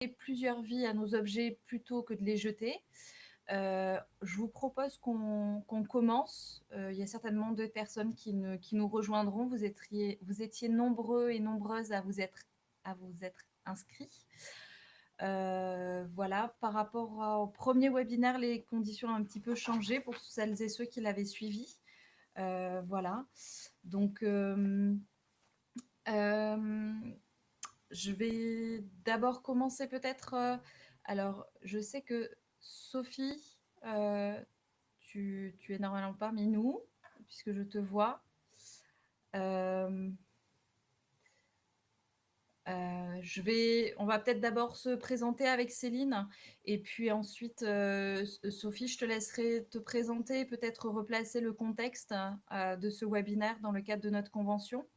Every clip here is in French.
plusieurs vies à nos objets plutôt que de les jeter. Je vous propose qu'on commence. Il y a certainement 2 personnes qui nous rejoindront. Vous étiez nombreux et nombreuses à vous être inscrits. Voilà, par rapport au premier webinaire, les conditions ont un petit peu changé pour celles et ceux qui l'avaient suivi. Voilà, donc je vais d'abord commencer peut-être. Alors, je sais que Sophie, tu es normalement parmi nous, puisque je te vois. On va peut-être d'abord se présenter avec Céline, et puis ensuite, Sophie, je te laisserai te présenter, peut-être replacer le contexte de ce webinaire dans le cadre de notre convention.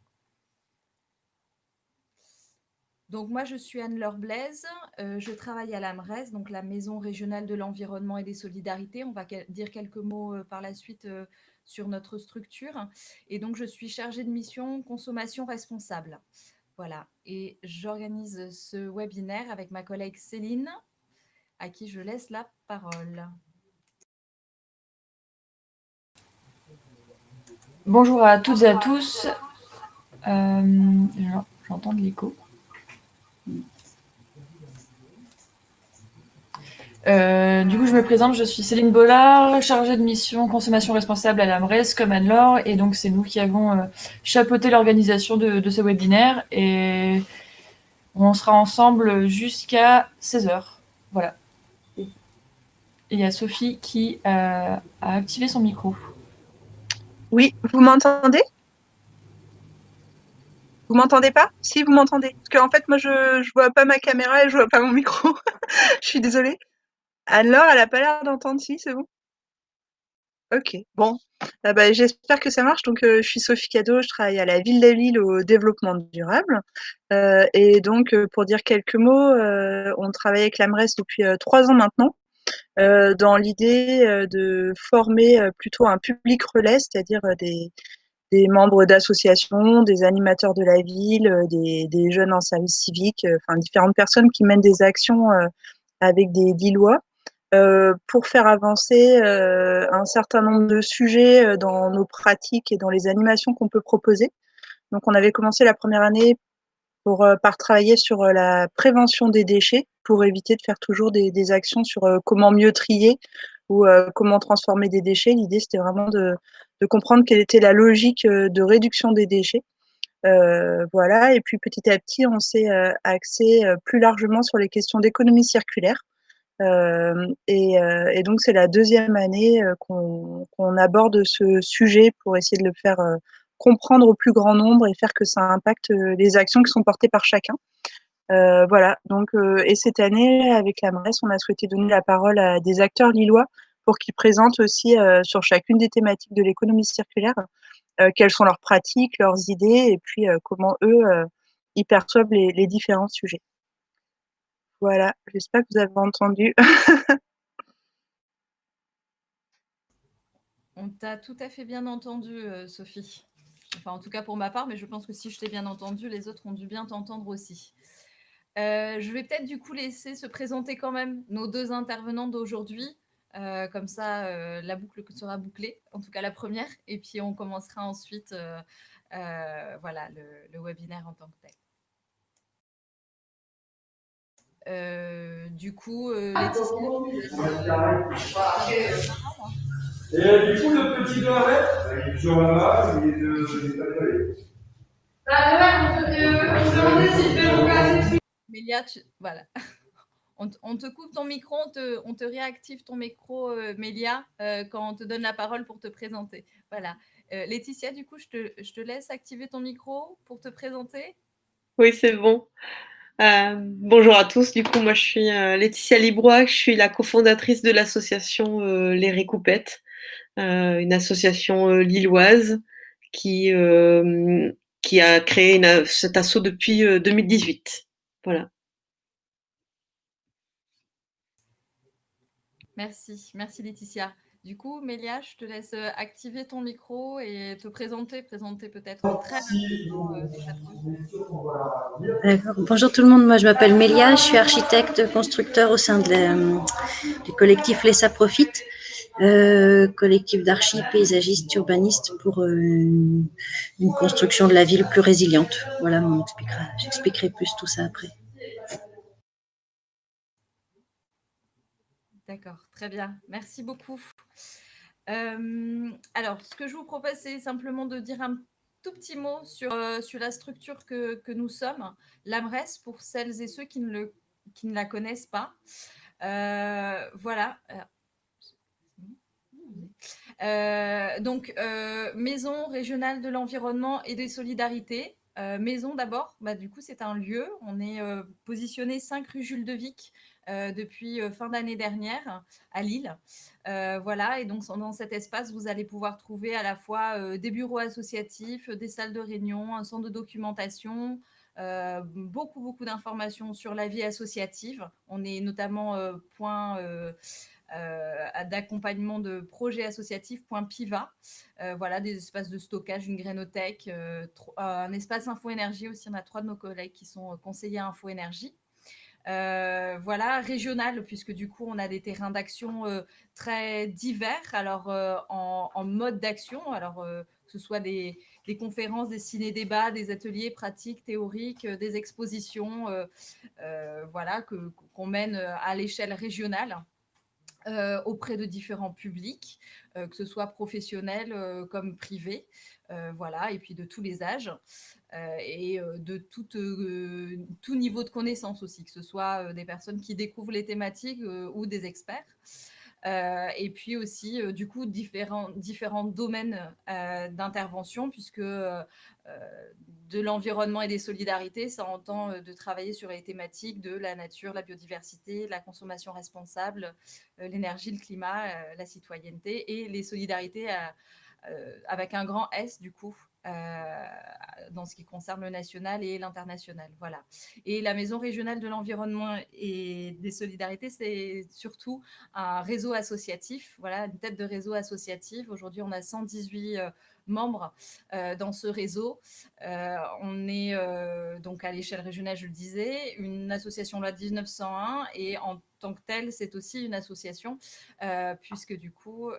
Donc moi, je suis Anne-Laure Blaise, je travaille à l'AMRES, donc la Maison régionale de l'environnement et des solidarités. On va dire quelques mots par la suite sur notre structure. Et donc, je suis chargée de mission consommation responsable. Voilà, et j'organise ce webinaire avec ma collègue Céline, à qui je laisse la parole. Bonjour à toutes et à tous. J'entends de l'écho. Du coup, je me présente, je suis Céline Bollard, chargée de mission consommation responsable à l'AMRES comme Anne-Laure, et donc c'est nous qui avons chapeauté l'organisation de ce webinaire, et on sera ensemble jusqu'à 16h. Voilà. Et il y a Sophie qui a activé son micro. Oui, vous m'entendez ? Vous m'entendez pas ? Si, vous m'entendez. Parce qu'en fait, moi, je vois pas ma caméra et je vois pas mon micro. Je suis désolée. Anne-Laure, elle a pas l'air d'entendre, si, c'est bon ? Ok, bon. J'espère que ça marche. Donc, je suis Sophie Cadeau, je travaille à la ville de Lille au développement durable. Et donc, pour dire quelques mots, on travaille avec l'AMRES depuis 3 ans maintenant, dans l'idée de former plutôt un public relais, c'est-à-dire des membres d'associations, des animateurs de la ville, des jeunes en service civique, enfin différentes personnes qui mènent des actions avec des Lillois pour faire avancer un certain nombre de sujets dans nos pratiques et dans les animations qu'on peut proposer. Donc on avait commencé la première année par travailler sur la prévention des déchets pour éviter de faire toujours des actions sur comment mieux trier ou comment transformer des déchets. L'idée, c'était vraiment de comprendre quelle était la logique de réduction des déchets. Voilà. Et puis petit à petit, on s'est axé plus largement sur les questions d'économie circulaire. Et donc, c'est la 2e année qu'on aborde ce sujet pour essayer de le faire comprendre au plus grand nombre et faire que ça impacte les actions qui sont portées par chacun. Voilà. Donc, et cette année, avec l'AMRES, on a souhaité donner la parole à des acteurs lillois pour qu'ils présentent aussi sur chacune des thématiques de l'économie circulaire quelles sont leurs pratiques, leurs idées, et puis comment eux ils perçoivent les différents sujets. Voilà, j'espère que vous avez entendu. On t'a tout à fait bien entendu, Sophie. Enfin, en tout cas pour ma part, mais je pense que si je t'ai bien entendu, les autres ont dû bien t'entendre aussi. Je vais peut-être du coup laisser se présenter quand même nos 2 intervenants d'aujourd'hui. Comme ça, la boucle sera bouclée, en tout cas la première, et puis on commencera ensuite voilà, le webinaire en tant que tel. Du coup, Laetitia. Et du coup, le petit de arrête, il est sur la main, il est pas collé. Mélia, voilà. On te coupe ton micro, on te réactive ton micro, Mélia, quand on te donne la parole pour te présenter. Voilà. Laetitia, du coup, je te laisse activer ton micro pour te présenter. Oui, c'est bon. Bonjour à tous. Du coup, moi, je suis Laetitia Librois. Je suis la cofondatrice de l'association Les Récoupettes, une association lilloise qui a créé cet asso depuis 2018. Voilà. Merci Laetitia. Du coup, Mélia, je te laisse activer ton micro et te présenter peut-être très rapidement tes approches. D'accord. Bonjour tout le monde, moi je m'appelle Mélia, je suis architecte constructeur au sein du collectif Laissa Profit, collectif d'archi, paysagistes, urbanistes pour une construction de la ville plus résiliente. Voilà, j'expliquerai plus tout ça après. D'accord, très bien. Merci beaucoup. Alors, ce que je vous propose, c'est simplement de dire un tout petit mot sur la structure que nous sommes, l'AMRES, pour celles et ceux qui ne la connaissent pas. Voilà. Donc, Maison régionale de l'environnement et des solidarités. Maison d'abord, du coup, c'est un lieu. On est positionné 5 rue Jules de Vic depuis fin d'année dernière à Lille. Voilà, et donc dans cet espace, vous allez pouvoir trouver à la fois des bureaux associatifs, des salles de réunion, un centre de documentation, beaucoup d'informations sur la vie associative. On est notamment point d'accompagnement de projets associatifs, point PIVA. Voilà, des espaces de stockage, une grénothèque, un espace info-énergie aussi. On a 3 de nos collègues qui sont conseillers info-énergie. Voilà, régional, puisque du coup, on a des terrains d'action très divers, alors en mode d'action, alors que ce soit des conférences, des ciné-débats, des ateliers pratiques, théoriques, des expositions, voilà, qu'on mène à l'échelle régionale. Auprès de différents publics, que ce soit professionnels comme privés, voilà, et puis de tous les âges et de tout niveau de connaissance aussi, que ce soit des personnes qui découvrent les thématiques ou des experts. Et puis aussi, du coup, différents domaines d'intervention, puisque de l'environnement et des solidarités, ça entend de travailler sur les thématiques de la nature, la biodiversité, la consommation responsable, l'énergie, le climat, la citoyenneté et les solidarités avec un grand S, du coup, dans ce qui concerne le national et l'international. Voilà. Et la Maison régionale de l'environnement et des solidarités, c'est surtout un réseau associatif, voilà, une tête de réseau associatif. Aujourd'hui, on a 118 membres dans ce réseau. On est donc à l'échelle régionale, je le disais, une association loi 1901 et en tant que telle, c'est aussi une association puisque du coup,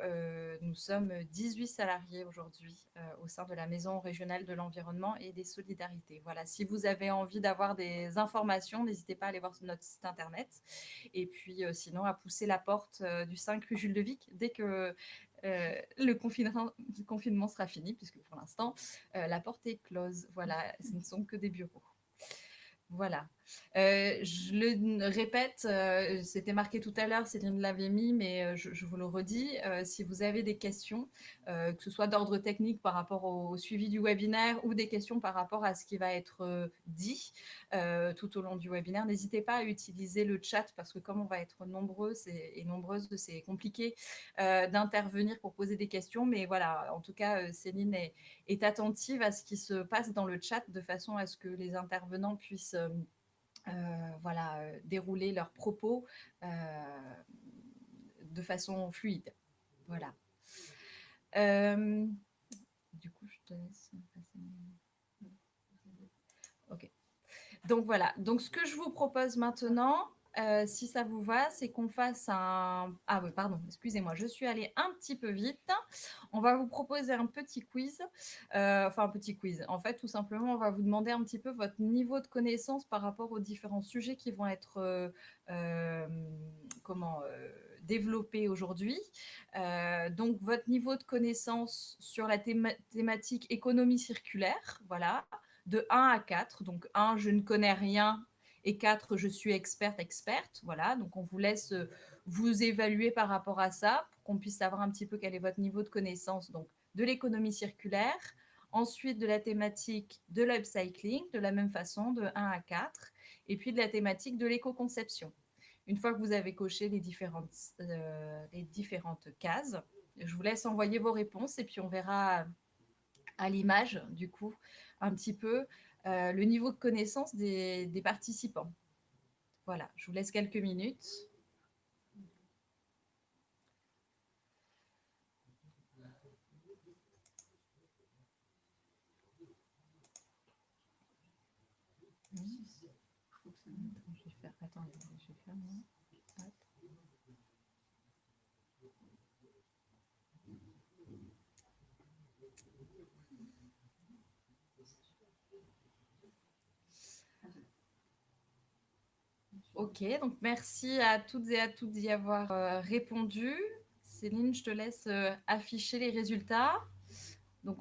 nous sommes 18 salariés aujourd'hui au sein de la Maison régionale de l'environnement et des solidarités. Voilà, si vous avez envie d'avoir des informations, n'hésitez pas à aller voir sur notre site internet et puis sinon à pousser la porte du 5 rue Jules de Vic dès que le confinement sera fini, puisque pour l'instant, la porte est close. Voilà, ce ne sont que des bureaux. Voilà. Je le répète, c'était marqué tout à l'heure, Céline l'avait mis, mais je vous le redis. Si vous avez des questions, que ce soit d'ordre technique par rapport au suivi du webinaire ou des questions par rapport à ce qui va être dit tout au long du webinaire, n'hésitez pas à utiliser le chat parce que comme on va être nombreux et nombreuses, c'est compliqué d'intervenir pour poser des questions. Mais voilà, en tout cas, Céline est attentive à ce qui se passe dans le chat de façon à ce que les intervenants puissent voilà, dérouler leurs propos de façon fluide. Voilà. Du coup, je te laisse passer. Ok. Donc voilà. Donc ce que je vous propose maintenant, si ça vous va, c'est qu'on fasse un... Ah oui, pardon, excusez-moi, je suis allée un petit peu vite. On va vous proposer un petit quiz. Enfin, un petit quiz. En fait, tout simplement, on va vous demander un petit peu votre niveau de connaissance par rapport aux différents sujets qui vont être développés aujourd'hui. Donc, votre niveau de connaissance sur la thématique économie circulaire, voilà, de 1 à 4. Donc 1, je ne connais rien et 4, je suis experte. Voilà, donc on vous laisse vous évaluer par rapport à ça pour qu'on puisse savoir un petit peu quel est votre niveau de connaissance donc, de l'économie circulaire. Ensuite, de la thématique de l'upcycling, de la même façon, de 1 à 4. Et puis de la thématique de l'éco-conception. Une fois que vous avez coché les différentes cases, je vous laisse envoyer vos réponses et puis on verra à l'image, du coup, un petit peu le niveau de connaissance des participants. Voilà, je vous laisse quelques minutes. Ok, donc merci à toutes et à tous d'y avoir répondu. Céline, je te laisse afficher les résultats. Donc,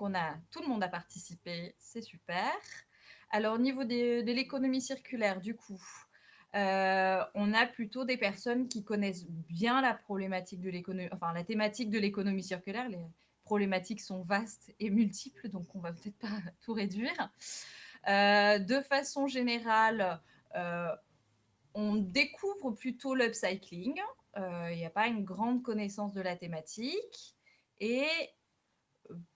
tout le monde a participé, c'est super. Alors, au niveau de l'économie circulaire, du coup, on a plutôt des personnes qui connaissent bien la problématique de l'économie, enfin la thématique de l'économie circulaire. Les problématiques sont vastes et multiples, donc on va peut-être pas tout réduire. De façon générale, on découvre plutôt l'upcycling. Il n'y a pas une grande connaissance de la thématique et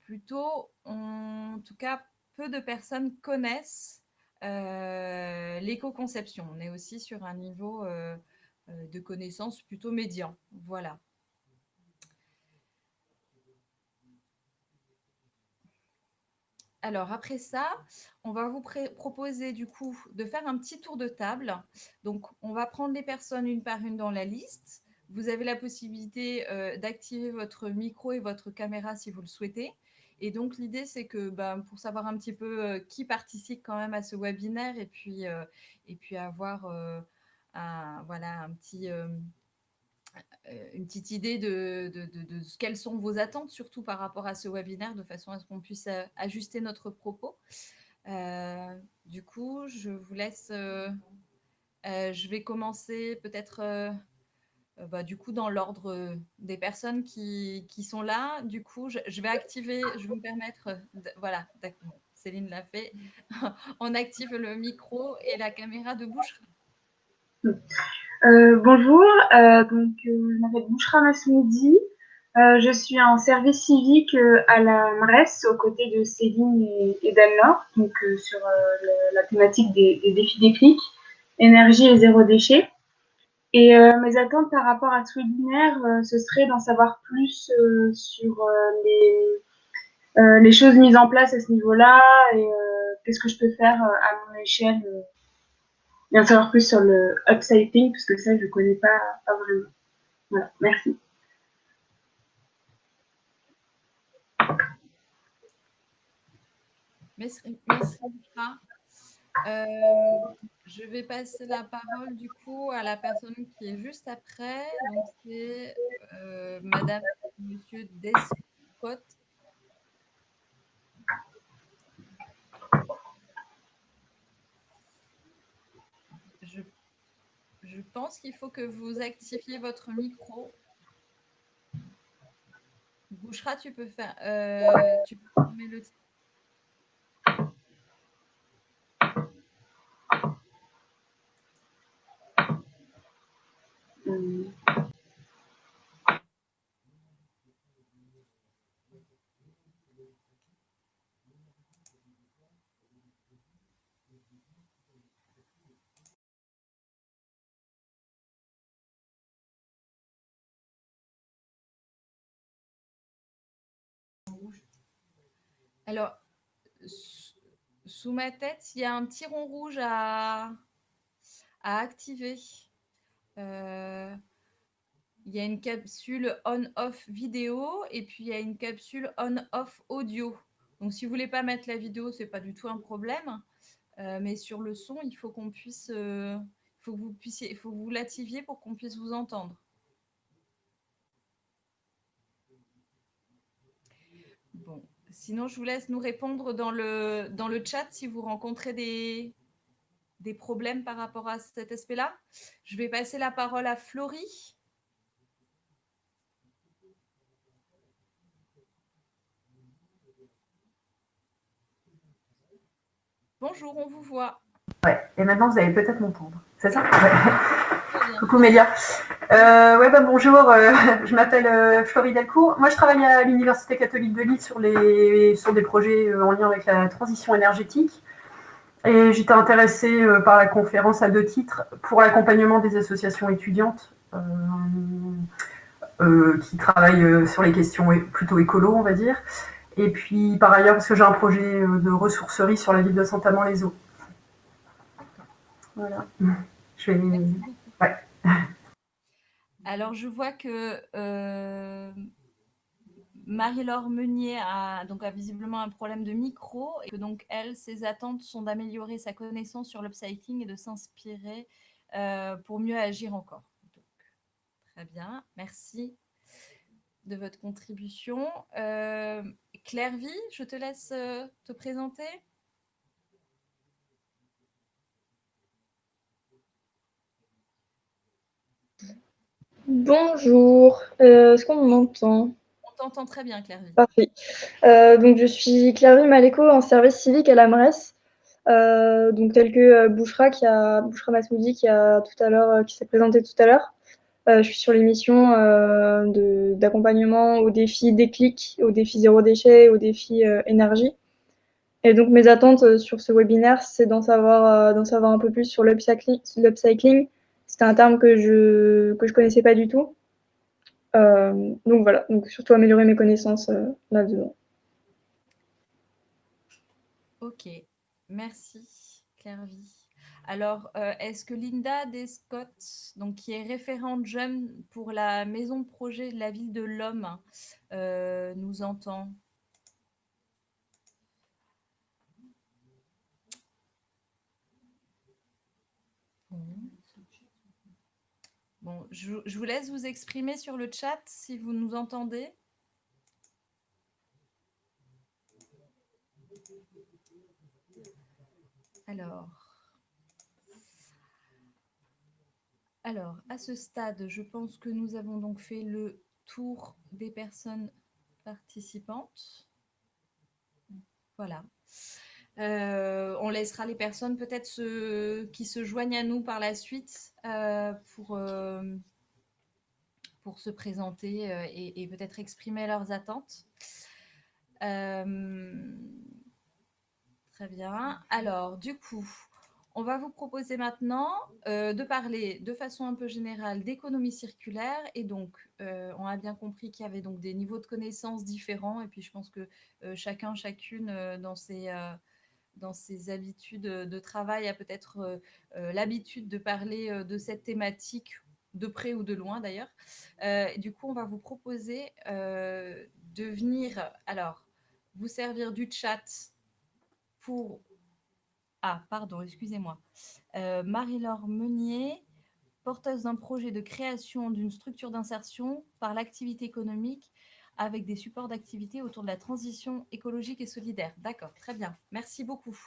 plutôt, en tout cas, peu de personnes connaissent l'éco-conception. On est aussi sur un niveau de connaissance plutôt médian. Voilà. Alors, après ça, on va vous proposer du coup de faire un petit tour de table. Donc, on va prendre les personnes une par une dans la liste. Vous avez la possibilité d'activer votre micro et votre caméra si vous le souhaitez. Et donc, l'idée, c'est que pour savoir un petit peu qui participe quand même à ce webinaire et puis avoir une petite idée de quelles sont vos attentes, surtout par rapport à ce webinaire, de façon à ce qu'on puisse ajuster notre propos. Du coup, je vous laisse. Je vais commencer peut-être du coup dans l'ordre des personnes qui sont là. Du coup, je vais activer, je vais me permettre. Voilà, d'accord. Céline l'a fait. On active le micro et la caméra de Bouchra. Bonjour, je m'appelle Bouchra Masmoudi. Je suis en service civique à la MRES aux côtés de Céline et d'Anne-Laure, sur la thématique des défis déclic, énergie et zéro déchet. Et mes attentes par rapport à ce webinaire, ce serait d'en savoir plus sur les choses mises en place à ce niveau-là et qu'est-ce que je peux faire à mon échelle et en savoir plus sur le upcycling, parce que ça, je ne connais pas vraiment. Voilà, merci. Merci, Bouchra. Je vais passer la parole du coup à la personne qui est juste après. Donc c'est Madame et Monsieur Descott. Je pense qu'il faut que vous activiez votre micro. Bouchra, tu peux faire. Tu peux fermer le titre. Alors, sous ma tête, il y a un petit rond rouge à activer. Il y a une capsule on-off vidéo et puis il y a une capsule on-off audio. Donc, si vous ne voulez pas mettre la vidéo, ce n'est pas du tout un problème. Mais sur le son, il faut qu'on puisse, il faut que vous l'activiez pour qu'on puisse vous entendre. Bon, sinon, je vous laisse nous répondre dans le chat si vous rencontrez des problèmes par rapport à cet aspect-là. Je vais passer la parole à Florie. Bonjour, on vous voit. Ouais, et maintenant vous allez peut-être m'entendre. C'est ça? Ouais. Coucou Mélia. Bonjour, je m'appelle Florie Delcourt. Moi je travaille à l'Université catholique de Lille sur des projets en lien avec la transition énergétique. Et j'étais intéressée par la conférence à 2 titres pour l'accompagnement des associations étudiantes qui travaillent sur les questions plutôt écolo, on va dire. Et puis, par ailleurs, parce que j'ai un projet de ressourcerie sur la ville de Saint-Amand-les-Eaux. Voilà. Merci beaucoup. Ouais. Alors, je vois que Marie-Laure Meunier a visiblement un problème de micro et que donc elle, ses attentes sont d'améliorer sa connaissance sur l'upcycling et de s'inspirer pour mieux agir encore. Donc, très bien, merci de votre contribution. Claire Vie, je te laisse te présenter. Bonjour, est-ce qu'on m'entend? On t'entend très bien, Claire Vie. Parfait. Donc je suis Claire Vie Maléco en service civique à la MRES. Donc tel que Bouchra Masmoudi qui s'est présenté tout à l'heure. Je suis sur les missions d'accompagnement aux défis déclic, aux défis zéro déchet, aux défis énergie. Et donc mes attentes sur ce webinaire, c'est d'en savoir un peu plus sur l'upcycling. C'était un terme que je connaissais pas du tout. Donc voilà, donc surtout améliorer mes connaissances là-dedans. Ok, merci Claire Vie. Alors, est-ce que Linda Descott, donc, qui est référente jeune pour la maison de projet de la ville de l'Homme, nous entend? Bon, je vous laisse vous exprimer sur le chat si vous nous entendez. Alors, à ce stade, je pense que nous avons donc fait le tour des personnes participantes. Voilà. On laissera les personnes peut-être qui se joignent à nous par la suite pour se présenter et peut-être exprimer leurs attentes. Très bien. Alors, du coup, on va vous proposer maintenant de parler de façon un peu générale d'économie circulaire. Et donc, on a bien compris qu'il y avait donc des niveaux de connaissances différents. Et puis, je pense que chacune dans ses habitudes de travail a peut-être l'habitude de parler de cette thématique de près ou de loin d'ailleurs. Du coup, on va vous proposer de venir vous servir du chat pour... Ah, pardon, excusez-moi. Marie-Laure Meunier, porteuse d'un projet de création d'une structure d'insertion par l'activité économique avec des supports d'activité autour de la transition écologique et solidaire. D'accord, très bien. Merci beaucoup.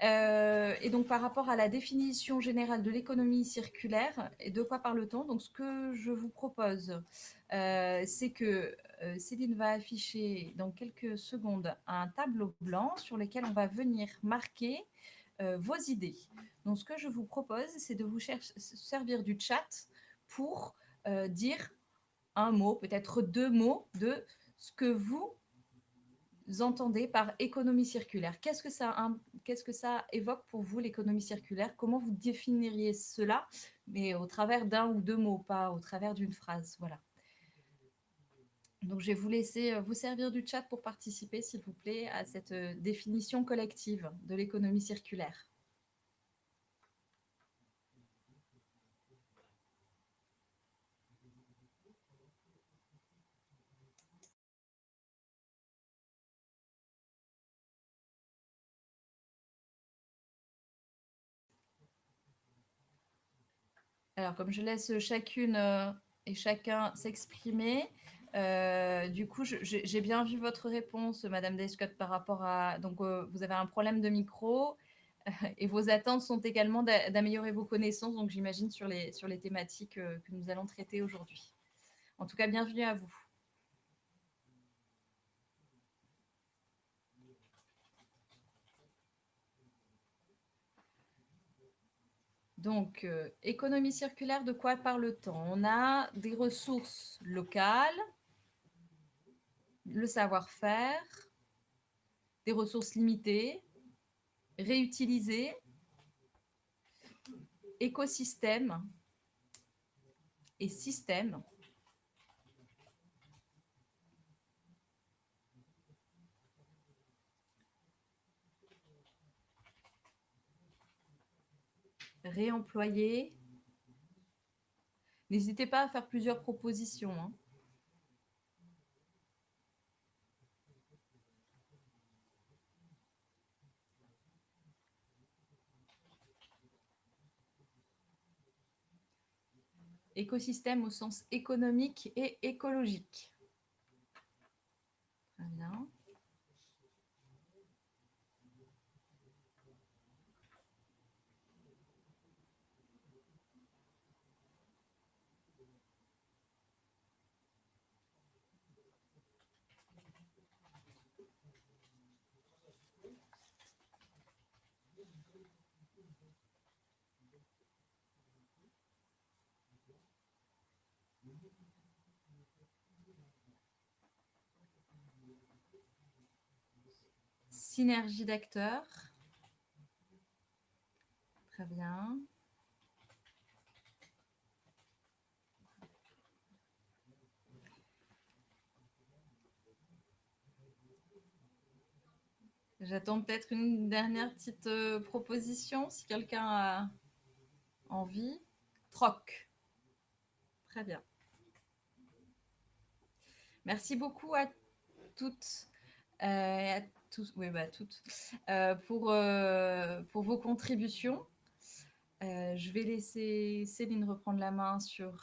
Et donc, par rapport à la définition générale de l'économie circulaire, et de quoi parle-t-on? Donc, ce que je vous propose, c'est que Céline va afficher dans quelques secondes un tableau blanc sur lequel on va venir marquer vos idées. Donc, ce que je vous propose, c'est de vous servir du chat pour dire un mot, peut-être deux mots de ce que vous entendez par économie circulaire. Qu'est-ce que ça évoque pour vous, l'économie circulaire? Comment vous définiriez cela, mais au travers d'un ou deux mots, pas au travers d'une phrase? Voilà. Donc, je vais vous laisser vous servir du chat pour participer, s'il vous plaît, à cette définition collective de l'économie circulaire. Alors, comme je laisse chacune et chacun s'exprimer, du coup, j'ai bien vu votre réponse, Madame Descott, par rapport à... Donc, vous avez un problème de micro et vos attentes sont également d'améliorer vos connaissances, donc j'imagine sur les thématiques que nous allons traiter aujourd'hui. En tout cas, bienvenue à vous. Donc, économie circulaire, de quoi parle-t-on? On a des ressources locales, le savoir-faire, des ressources limitées, réutilisées, écosystème et système. réemployer. N'hésitez pas à faire plusieurs propositions, hein. Écosystème au sens économique et écologique. Très bien. Synergie d'acteurs. Très bien. J'attends peut-être une dernière petite proposition, si quelqu'un a envie. Troc. Très bien. Merci beaucoup à toutes et à tous, oui, bah, toutes, pour vos contributions. Je vais laisser Céline reprendre la main sur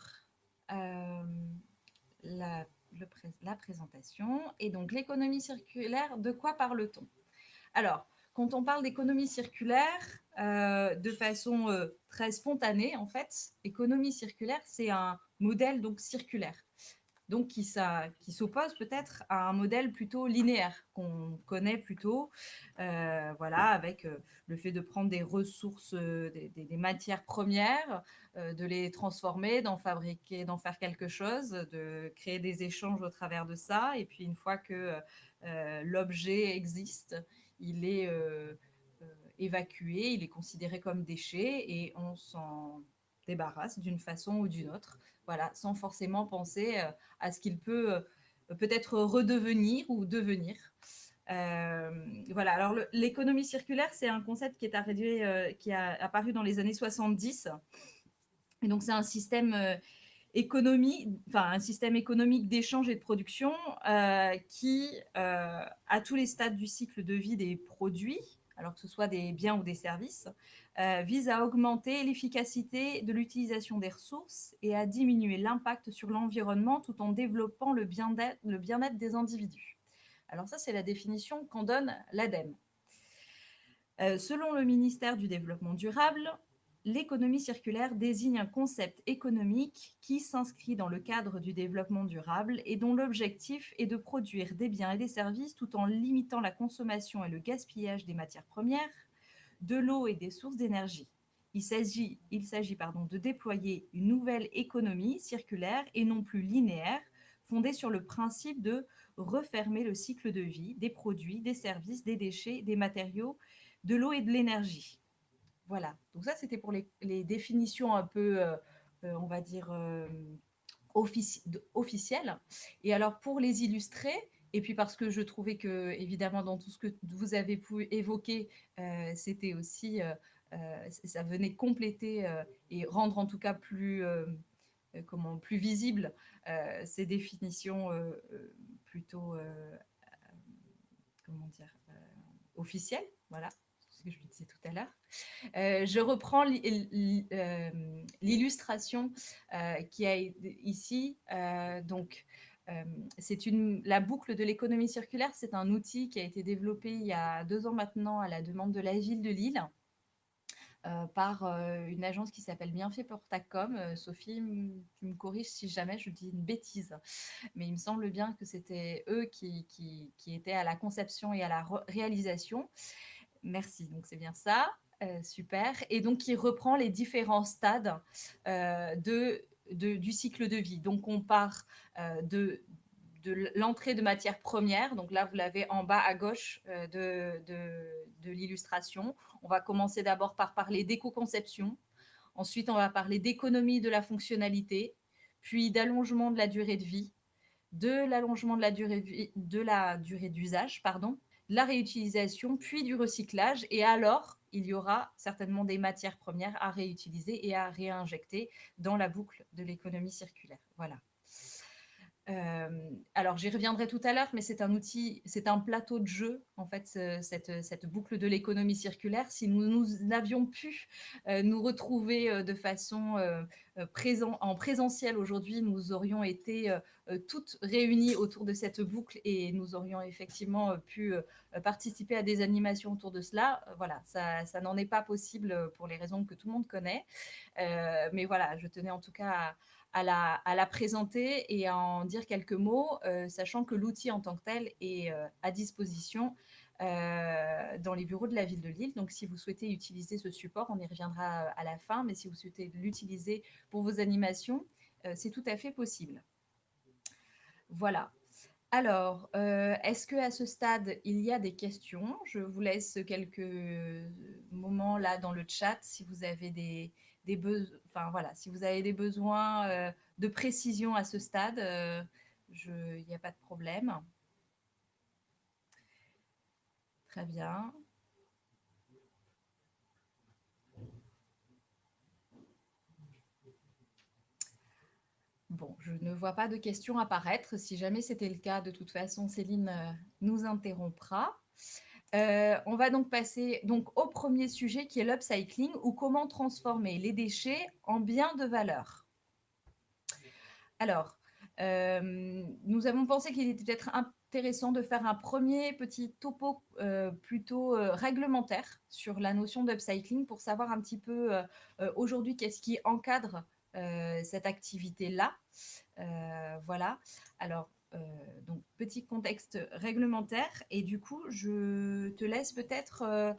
la présentation. Et donc, l'économie circulaire, de quoi parle-t-on? Alors, quand on parle d'économie circulaire, de façon très spontanée, en fait, économie circulaire, c'est un modèle donc circulaire, donc qui s'oppose peut-être à un modèle plutôt linéaire qu'on connaît plutôt, voilà, avec le fait de prendre des ressources, des matières premières, de les transformer, d'en fabriquer, d'en faire quelque chose, de créer des échanges au travers de ça, et puis une fois que l'objet existe, il est évacué, il est considéré comme déchet et on s'en débarrasse d'une façon ou d'une autre, voilà, sans forcément penser à ce qu'il peut peut-être redevenir ou devenir. Voilà, alors l'économie circulaire, c'est un concept qui est apparu dans les années 70. Et donc, c'est un système un système économique d'échange et de production qui, à tous les stades du cycle de vie des produits, alors que ce soit des biens ou des services, vise à augmenter l'efficacité de l'utilisation des ressources et à diminuer l'impact sur l'environnement tout en développant le bien-être des individus. Alors ça, c'est la définition qu'en donne l'ADEME. Selon le ministère du Développement durable, l'économie circulaire désigne un concept économique qui s'inscrit dans le cadre du développement durable et dont l'objectif est de produire des biens et des services tout en limitant la consommation et le gaspillage des matières premières, de l'eau et des sources d'énergie. Il s'agit de déployer une nouvelle économie circulaire et non plus linéaire, fondée sur le principe de refermer le cycle de vie des produits, des services, des déchets, des matériaux, de l'eau et de l'énergie. Voilà, donc ça c'était pour les définitions un peu, on va dire, officielles. Et alors pour les illustrer, et puis parce que je trouvais que, évidemment, dans tout ce que vous avez pu évoquer, c'était aussi, ça venait compléter et rendre en tout cas plus visible ces définitions plutôt, officielles, voilà. Ce que je le disais tout à l'heure. Je reprends l'illustration qui a ici. Donc, c'est la boucle de l'économie circulaire. C'est un outil qui a été développé il y a 2 ans maintenant à la demande de la ville de Lille par une agence qui s'appelle Bienfait Portacom. Sophie, tu me corriges si jamais je dis une bêtise, mais il me semble bien que c'était eux qui étaient à la conception et à la réalisation. Merci, donc c'est bien ça, super. Et donc, il reprend les différents stades du cycle de vie. Donc, on part de l'entrée de matières premières. Donc là, vous l'avez en bas à gauche de l'illustration. On va commencer d'abord par parler d'éco-conception. Ensuite, on va parler d'économie de la fonctionnalité, puis d'allongement de la durée de vie, de l'allongement de la durée d'usage, pardon, la réutilisation, puis du recyclage, et alors il y aura certainement des matières premières à réutiliser et à réinjecter dans la boucle de l'économie circulaire. Voilà. Alors, j'y reviendrai tout à l'heure, mais c'est un outil, c'est un plateau de jeu, en fait, cette boucle de l'économie circulaire. Si nous n'avions pu nous retrouver de façon en présentiel aujourd'hui, nous aurions été toutes réunies autour de cette boucle et nous aurions effectivement pu participer à des animations autour de cela. Voilà, ça n'en est pas possible pour les raisons que tout le monde connaît. Mais voilà, je tenais en tout cas à la présenter et à en dire quelques mots, sachant que l'outil en tant que tel est à disposition dans les bureaux de la ville de Lille. Donc, si vous souhaitez utiliser ce support, on y reviendra à la fin, mais si vous souhaitez l'utiliser pour vos animations, c'est tout à fait possible. Voilà. Alors, est-ce qu'à ce stade, il y a des questions? Je vous laisse quelques moments là dans le chat si vous avez si vous avez des besoins de précision à ce stade, il n'y a pas de problème. Très bien. Bon, je ne vois pas de questions apparaître. Si jamais c'était le cas, de toute façon, Céline nous interrompra. On va donc passer au premier sujet qui est l'upcycling ou comment transformer les déchets en biens de valeur. Alors, nous avons pensé qu'il était peut-être intéressant de faire un premier petit topo plutôt réglementaire sur la notion d'upcycling pour savoir un petit peu aujourd'hui qu'est-ce qui encadre cette activité-là. Voilà. Alors, donc, petit contexte réglementaire. Et du coup, je te laisse peut-être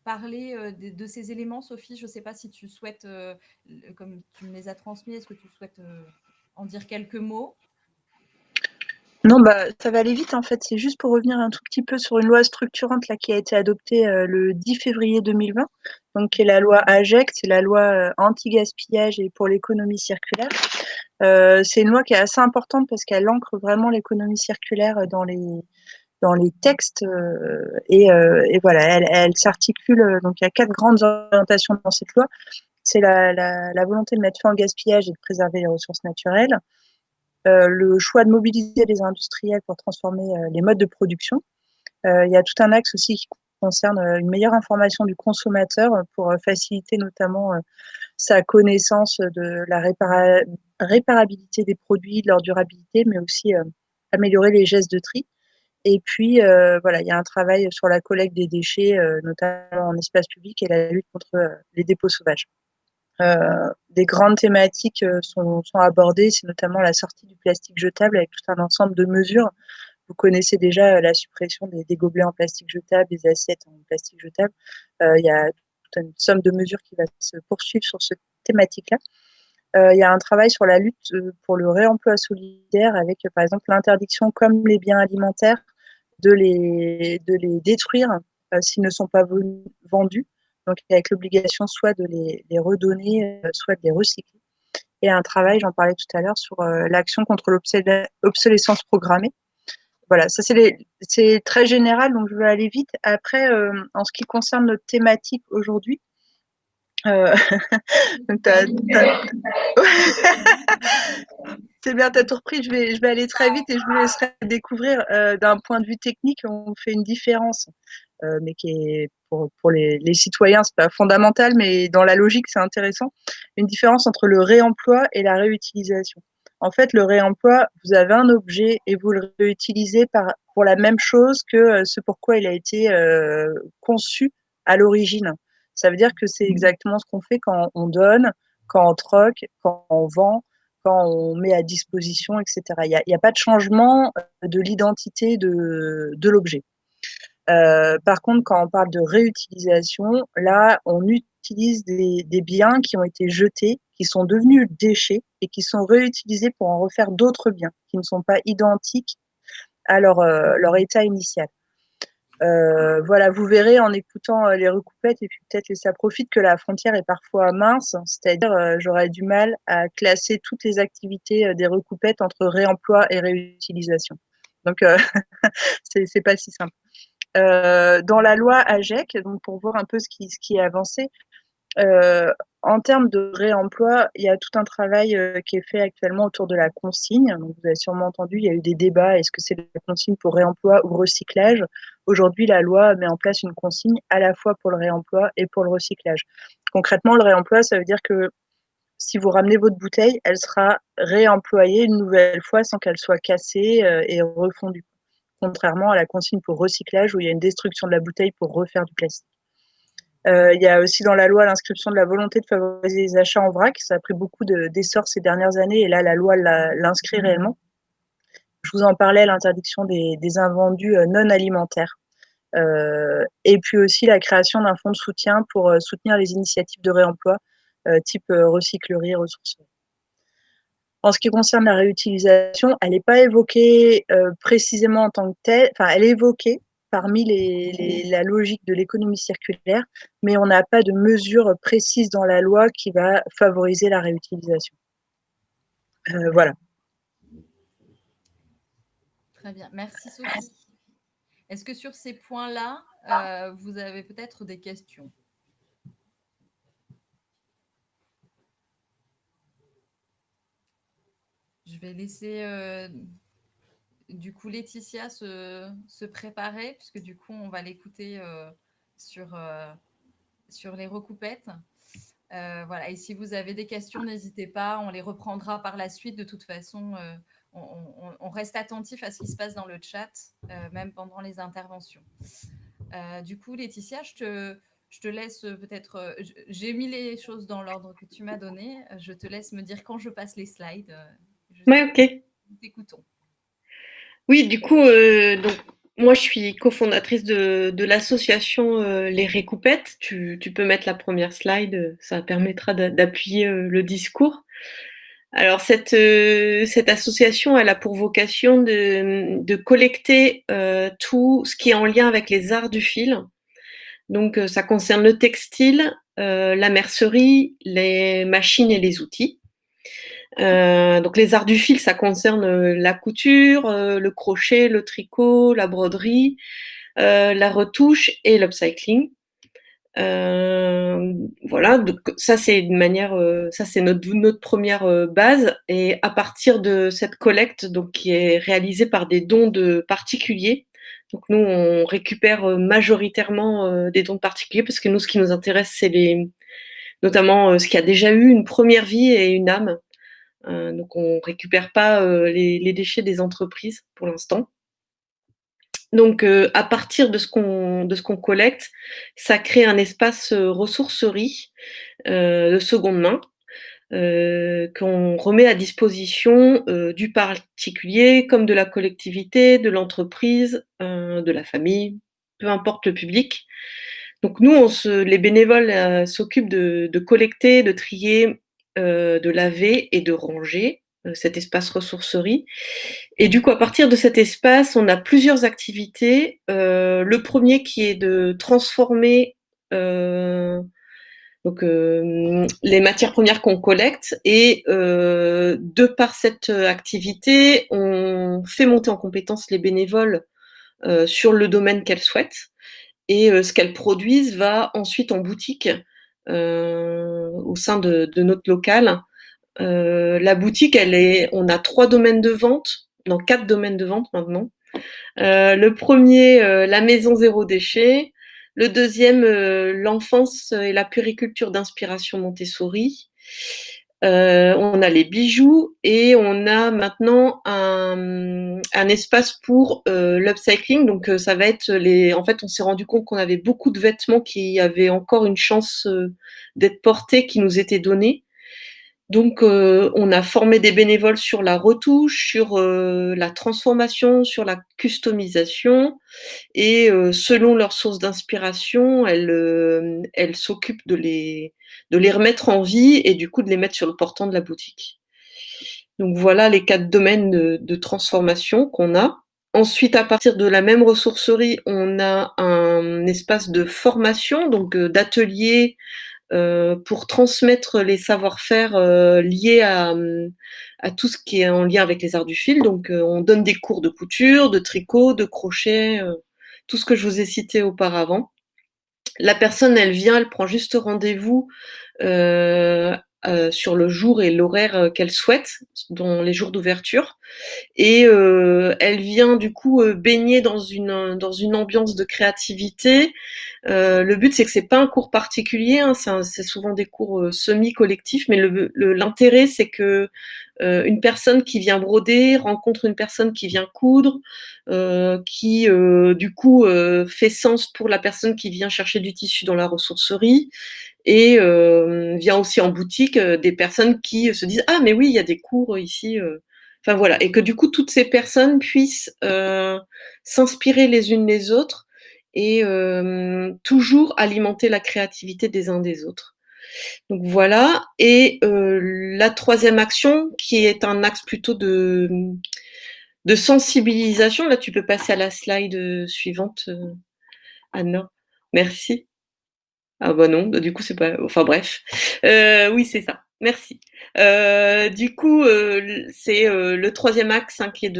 parler de ces éléments, Sophie. Je ne sais pas si tu souhaites, comme tu me les as transmis, est-ce que tu souhaites en dire quelques mots? Non, ça va aller vite en fait. C'est juste pour revenir un tout petit peu sur une loi structurante là, qui a été adoptée le 10 février 2020, donc qui est la loi AGEC, c'est la loi anti-gaspillage et pour l'économie circulaire. C'est une loi qui est assez importante parce qu'elle ancre vraiment l'économie circulaire dans les textes et voilà, elle s'articule. Donc il y a 4 grandes orientations dans cette loi. C'est la volonté de mettre fin au gaspillage et de préserver les ressources naturelles. Le choix de mobiliser les industriels pour transformer les modes de production. Il y a tout un axe aussi qui concerne une meilleure information du consommateur pour faciliter notamment sa connaissance de la réparabilité des produits, de leur durabilité, mais aussi améliorer les gestes de tri. Et puis, voilà, il y a un travail sur la collecte des déchets, notamment en espace public, et la lutte contre les dépôts sauvages. Des grandes thématiques sont abordées, c'est notamment la sortie du plastique jetable avec tout un ensemble de mesures. Vous connaissez déjà la suppression des gobelets en plastique jetable, des assiettes en plastique jetable. Il y a toute une somme de mesures qui va se poursuivre sur cette thématique-là. Il y a un travail sur la lutte pour le réemploi solidaire avec, par exemple, l'interdiction, comme les biens alimentaires, de les détruire s'ils ne sont pas vendus. Donc, avec l'obligation soit de les redonner, soit de les recycler. Et un travail, j'en parlais tout à l'heure, sur l'action contre l'obsolescence programmée. Voilà, ça c'est très général, donc je vais aller vite. Après, en ce qui concerne notre thématique aujourd'hui, donc c'est bien, t'as tout repris. Je vais aller très vite et je vous laisserai découvrir d'un point de vue technique, on fait une différence, mais qui est pour les citoyens, c'est pas fondamental, mais dans la logique, c'est intéressant. Une différence entre le réemploi et la réutilisation. En fait, le réemploi, vous avez un objet et vous le réutilisez pour la même chose que ce pourquoi il a été conçu à l'origine. Ça veut dire que c'est exactement ce qu'on fait quand on donne, quand on troque, quand on vend, quand on met à disposition, etc. Il n'y a pas de changement de l'identité de l'objet. Par contre, quand on parle de réutilisation, là, on utilise des biens qui ont été jetés, qui sont devenus déchets et qui sont réutilisés pour en refaire d'autres biens qui ne sont pas identiques à leur état initial. Voilà, vous verrez en écoutant les recoupettes et puis peut-être les ça profite que la frontière est parfois mince, c'est-à-dire j'aurais du mal à classer toutes les activités des recoupettes entre réemploi et réutilisation. Donc c'est pas si simple. dans la loi AGEC, donc pour voir un peu ce qui est avancé, en termes de réemploi, il y a tout un travail qui est fait actuellement autour de la consigne. Donc, vous avez sûrement entendu, il y a eu des débats, est-ce que c'est la consigne pour réemploi ou recyclage? Aujourd'hui, la loi met en place une consigne à la fois pour le réemploi et pour le recyclage. Concrètement, le réemploi, ça veut dire que si vous ramenez votre bouteille, elle sera réemployée une nouvelle fois sans qu'elle soit cassée et refondue. Contrairement à la consigne pour recyclage où il y a une destruction de la bouteille pour refaire du plastique. Il y a aussi dans la loi l'inscription de la volonté de favoriser les achats en vrac. Ça a pris beaucoup d'essor ces dernières années et là, la loi l'inscrit réellement. Je vous en parlais, l'interdiction des invendus non alimentaires. Et puis aussi la création d'un fonds de soutien pour soutenir les initiatives de réemploi type recyclerie, ressourcerie. En ce qui concerne la réutilisation, elle n'est pas évoquée précisément en tant que telle, enfin elle est évoquée parmi la logique de l'économie circulaire, mais on n'a pas de mesure précise dans la loi qui va favoriser la réutilisation. Voilà. Très bien, merci Sophie. Est-ce que sur ces points-là, vous avez peut-être des questions? Je vais laisser du coup Laetitia se préparer, puisque du coup, on va l'écouter sur les recoupettes. Voilà. Et si vous avez des questions, n'hésitez pas, on les reprendra par la suite. De toute façon, on reste attentif à ce qui se passe dans le chat, même pendant les interventions. Du coup, Laetitia, je te laisse peut-être... j'ai mis les choses dans l'ordre que tu m'as donné. Je te laisse me dire quand je passe les slides. Oui, ok. Nous t'écoutons. Oui, du coup, donc, moi, je suis cofondatrice de l'association Les Récoupettes. Tu peux mettre la première slide, ça permettra d'appuyer le discours. Alors, cette association, elle a pour vocation de collecter tout ce qui est en lien avec les arts du fil. Donc, ça concerne le textile, la mercerie, les machines et les outils. Donc les arts du fil, ça concerne la couture, le crochet, le tricot, la broderie, la retouche et l'upcycling. Voilà, donc ça c'est une manière, ça c'est notre première base. Et à partir de cette collecte, donc qui est réalisée par des dons de particuliers. Donc nous on récupère majoritairement des dons de particuliers parce que nous ce qui nous intéresse c'est notamment ce qui a déjà eu une première vie et une âme. Donc on récupère pas les déchets des entreprises pour l'instant. Donc à partir de ce qu'on collecte, ça crée un espace ressourcerie de seconde main qu'on remet à disposition du particulier comme de la collectivité, de l'entreprise, de la famille, peu importe le public. Donc nous, les bénévoles s'occupent de collecter, de trier, de laver et de ranger cet espace ressourcerie. Et du coup, à partir de cet espace, on a plusieurs activités. Le premier qui est de transformer les matières premières qu'on collecte et de par cette activité, on fait monter en compétence les bénévoles sur le domaine qu'elles souhaitent. Et ce qu'elles produisent va ensuite en boutique au sein de notre local. La boutique, on a 4 domaines de vente maintenant. Le premier, la maison zéro déchet. Le deuxième, l'enfance et la puériculture d'inspiration Montessori. On a les bijoux et on a maintenant un espace pour l'upcycling. Donc ça va être en fait, on s'est rendu compte qu'on avait beaucoup de vêtements qui avaient encore une chance d'être portés, qui nous étaient donnés. Donc on a formé des bénévoles sur la retouche, sur la transformation, sur la customisation. Et selon leur source d'inspiration, elles s'occupent de les remettre en vie et du coup de les mettre sur le portant de la boutique. Donc voilà les 4 domaines de transformation qu'on a. Ensuite, à partir de la même ressourcerie, on a un espace de formation, donc d'ateliers pour transmettre les savoir-faire liés à tout ce qui est en lien avec les arts du fil. Donc on donne des cours de couture, de tricot, de crochet, tout ce que je vous ai cité auparavant. La personne, elle vient, elle prend juste rendez-vous sur le jour et l'horaire qu'elle souhaite, dans les jours d'ouverture. Et elle vient du coup baigner dans une ambiance de créativité. Le but, c'est que c'est pas un cours particulier, hein, c'est souvent des cours semi-collectifs, mais l'intérêt, c'est que une personne qui vient broder rencontre une personne qui vient coudre, qui du coup fait sens pour la personne qui vient chercher du tissu dans la ressourcerie, et vient aussi en boutique des personnes qui se disent ah mais oui il y a des cours ici, enfin voilà, et que du coup toutes ces personnes puissent s'inspirer les unes les autres et toujours alimenter la créativité des uns des autres. Donc voilà. Et la troisième action, qui est un axe plutôt de sensibilisation, là tu peux passer à la slide suivante, Anna. Merci. Ah bah non, du coup c'est pas. Enfin bref. Oui, c'est ça. Merci. Du coup, c'est le troisième axe, hein, qui est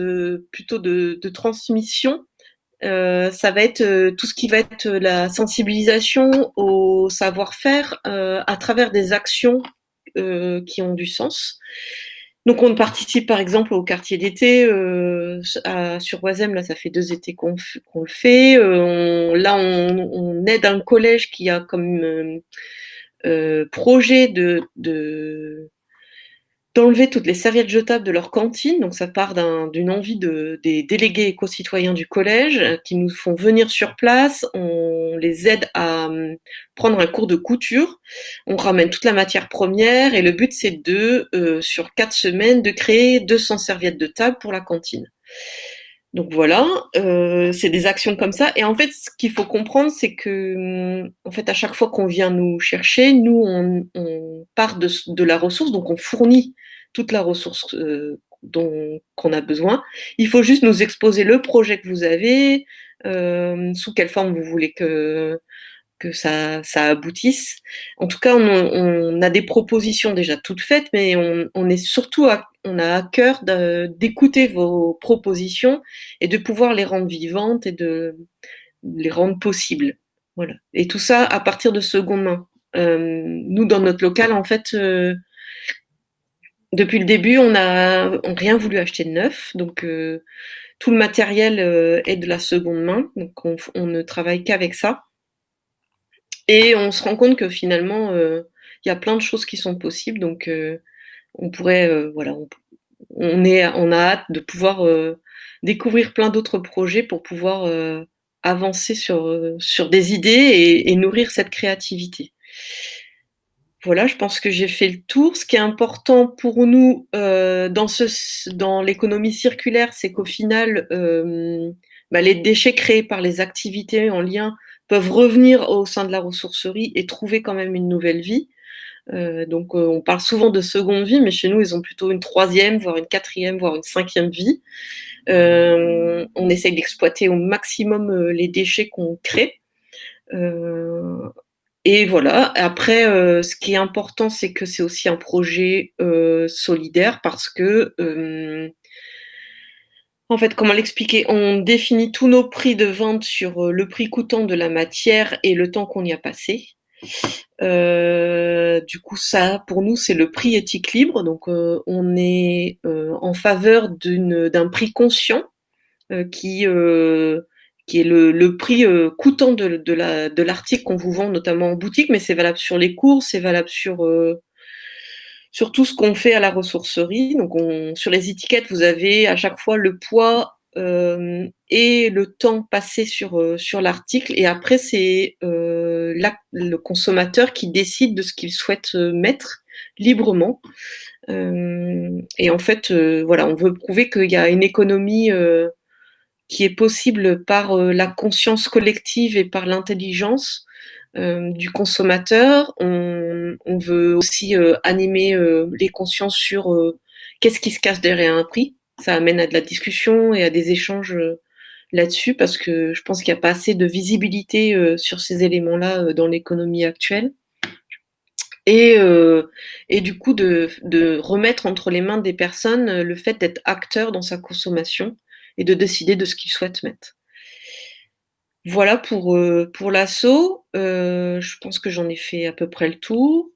plutôt de transmission. Ça va être tout ce qui va être la sensibilisation au savoir-faire à travers des actions qui ont du sens. Donc on participe par exemple au quartier d'été sur Oisem, là ça fait 2 étés qu'on le fait. On aide un collège qui a comme projet d'enlever toutes les serviettes jetables de leur cantine. Donc ça part d'une envie des délégués éco-citoyens du collège qui nous font venir sur place. On les aide à prendre un cours de couture. On ramène toute la matière première et le but c'est sur 4 semaines, de créer 200 serviettes de table pour la cantine. Donc voilà, c'est des actions comme ça. Et en fait, ce qu'il faut comprendre, c'est que, en fait, à chaque fois qu'on vient nous chercher, nous, on part de la ressource, donc on fournit toute la ressource qu'on a besoin. Il faut juste nous exposer le projet que vous avez, sous quelle forme vous voulez que ça aboutisse. En tout cas, on a des propositions déjà toutes faites, mais on est surtout on a à cœur d'écouter vos propositions et de pouvoir les rendre vivantes et de les rendre possibles. Voilà. Et tout ça à partir de seconde main. Nous, dans notre local, en fait, depuis le début, on n'a rien voulu acheter de neuf, donc tout le matériel est de la seconde main, donc on ne travaille qu'avec ça. Et on se rend compte que finalement, y a plein de choses qui sont possibles, donc on pourrait, voilà, on a hâte de pouvoir découvrir plein d'autres projets pour pouvoir avancer sur des idées et nourrir cette créativité. Voilà, je pense que j'ai fait le tour. Ce qui est important pour nous dans l'économie circulaire, c'est qu'au final, les déchets créés par les activités en lien peuvent revenir au sein de la ressourcerie et trouver quand même une nouvelle vie. Donc on parle souvent de seconde vie, mais chez nous, ils ont plutôt une 3e, voire une 4e, voire une 5e vie. On essaye d'exploiter au maximum les déchets qu'on crée. Et voilà. Après, ce qui est important, c'est que c'est aussi un projet solidaire parce que, en fait, comment l'expliquer? On définit tous nos prix de vente sur le prix coûtant de la matière et le temps qu'on y a passé. Du coup, ça, pour nous, c'est le prix éthique libre. Donc, on est en faveur d'un prix conscient qui est le prix coûtant de l'article qu'on vous vend, notamment en boutique, mais c'est valable sur les cours, c'est valable sur tout ce qu'on fait à la ressourcerie. Donc, sur les étiquettes, vous avez à chaque fois le poids et le temps passé sur l'article. Et après, c'est le consommateur qui décide de ce qu'il souhaite mettre librement. Et en fait, voilà, on veut prouver qu'il y a une économie qui est possible par la conscience collective et par l'intelligence du consommateur. On veut aussi animer les consciences sur qu'est-ce qui se cache derrière un prix. Ça amène à de la discussion et à des échanges là-dessus, parce que je pense qu'il n'y a pas assez de visibilité sur ces éléments-là dans l'économie actuelle. Et du coup, de remettre entre les mains des personnes le fait d'être acteur dans sa consommation et de décider de ce qu'ils souhaitent mettre. Voilà pour l'asso. Je pense que j'en ai fait à peu près le tour.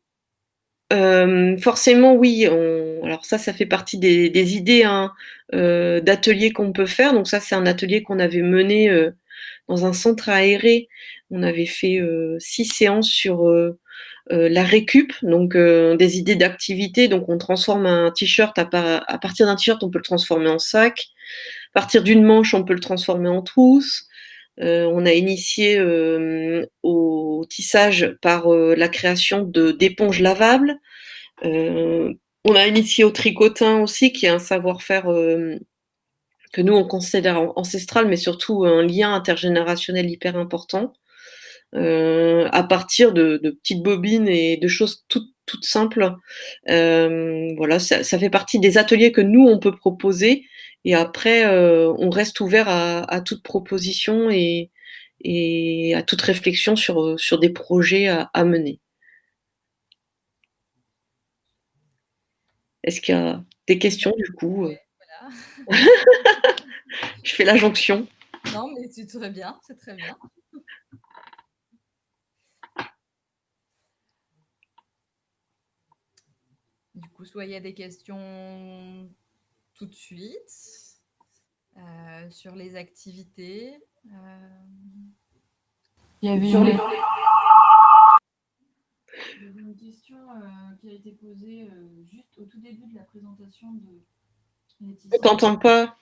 Forcément, oui, alors ça fait partie des idées, hein, d'ateliers qu'on peut faire. Donc ça, c'est un atelier qu'on avait mené dans un centre aéré. On avait fait 6 séances sur la récup, donc des idées d'activité. Donc on transforme un t-shirt, à partir d'un t-shirt, on peut le transformer en sac. À partir d'une manche, on peut le transformer en trousse. On a initié au tissage par la création d'éponges lavables. On a initié au tricotin aussi, qui est un savoir-faire que nous on considère ancestral, mais surtout un lien intergénérationnel hyper important. À partir de petites bobines et de choses toutes simples. Voilà, ça fait partie des ateliers que nous on peut proposer. Et après, on reste ouvert à toute proposition et à toute réflexion sur des projets à mener. Est-ce qu'il y a des questions du coup? Voilà. Je fais la jonction. Non, mais c'est très bien, c'est très bien. Du coup, soit il y a des questions tout de suite sur les activités. Il y avait une question qui a été posée juste au tout début de la présentation de Laetitia. On t'entend pas.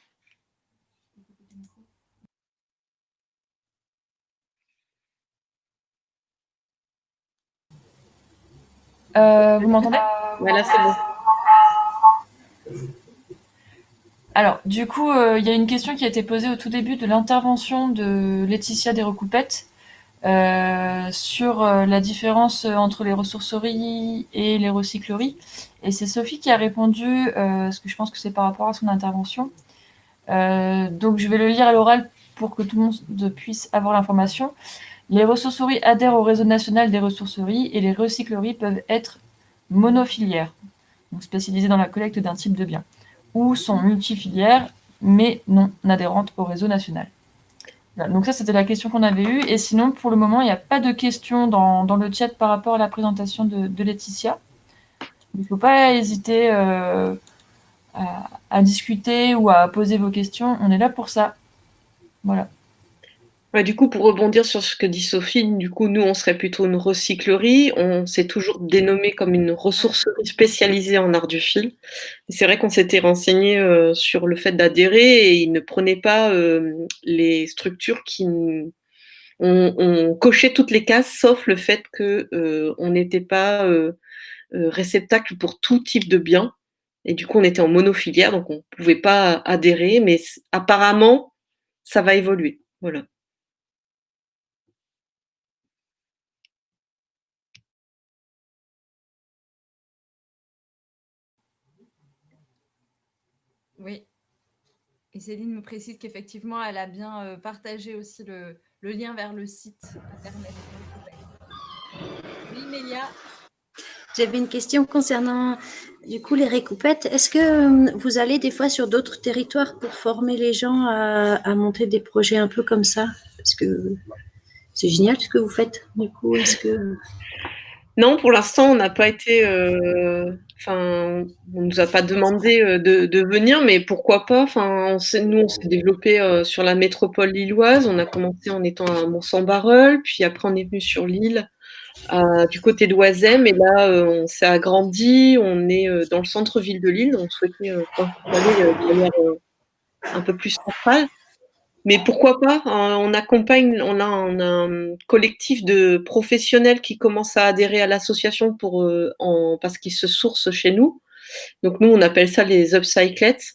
Vous m'entendez? Ouais, là, c'est bon. Alors, du coup, il y a une question qui a été posée au tout début de l'intervention de Laetitia Desrecoupettes sur la différence entre les ressourceries et les recycleries. Et c'est Sophie qui a répondu, parce que je pense que c'est par rapport à son intervention. Donc, je vais le lire à l'oral pour que tout le monde puisse avoir l'information. Les ressourceries adhèrent au réseau national des ressourceries et les recycleries peuvent être monofilières, donc spécialisées dans la collecte d'un type de bien, ou sont multifilières, mais non adhérentes au réseau national. Voilà, donc ça, c'était la question qu'on avait eue. Et sinon, pour le moment, il n'y a pas de questions dans le chat par rapport à la présentation de Laetitia. Il ne faut pas hésiter à discuter ou à poser vos questions. On est là pour ça. Voilà. Ouais, du coup, pour rebondir sur ce que dit Sophie, du coup, nous, on serait plutôt une recyclerie. On s'est toujours dénommé comme une ressourcerie spécialisée en art du fil. Et c'est vrai qu'on s'était renseigné sur le fait d'adhérer et ils ne prenaient pas les structures qui on cochait toutes les cases, sauf le fait que on n'était pas réceptacle pour tout type de bien. Et du coup, on était en monofilière, donc on ne pouvait pas adhérer. Mais apparemment, ça va évoluer. Voilà. Oui. Et Céline me précise qu'effectivement, elle a bien partagé aussi le lien vers le site internet. Oui, Mélia. J'avais une question concernant du coup les récoupettes. Est-ce que vous allez des fois sur d'autres territoires pour former les gens à monter des projets un peu comme ça? Parce que c'est génial ce que vous faites. Du coup, est-ce que... Non, pour l'instant, on n'a pas été. On nous a pas demandé de venir, mais pourquoi pas. Enfin, nous, on s'est développé sur la métropole lilloise. On a commencé en étant à Mont-Saint-Barreul, puis après, on est venu sur l'île, du côté d'Oisem, et là, on s'est agrandi. On est dans le centre-ville de Lille. On souhaitait s'installer de manière un peu plus centrale. Mais pourquoi pas? On accompagne, on a un collectif de professionnels qui commencent à adhérer à l'association parce qu'ils se sourcent chez nous. Donc nous, on appelle ça les upcyclettes.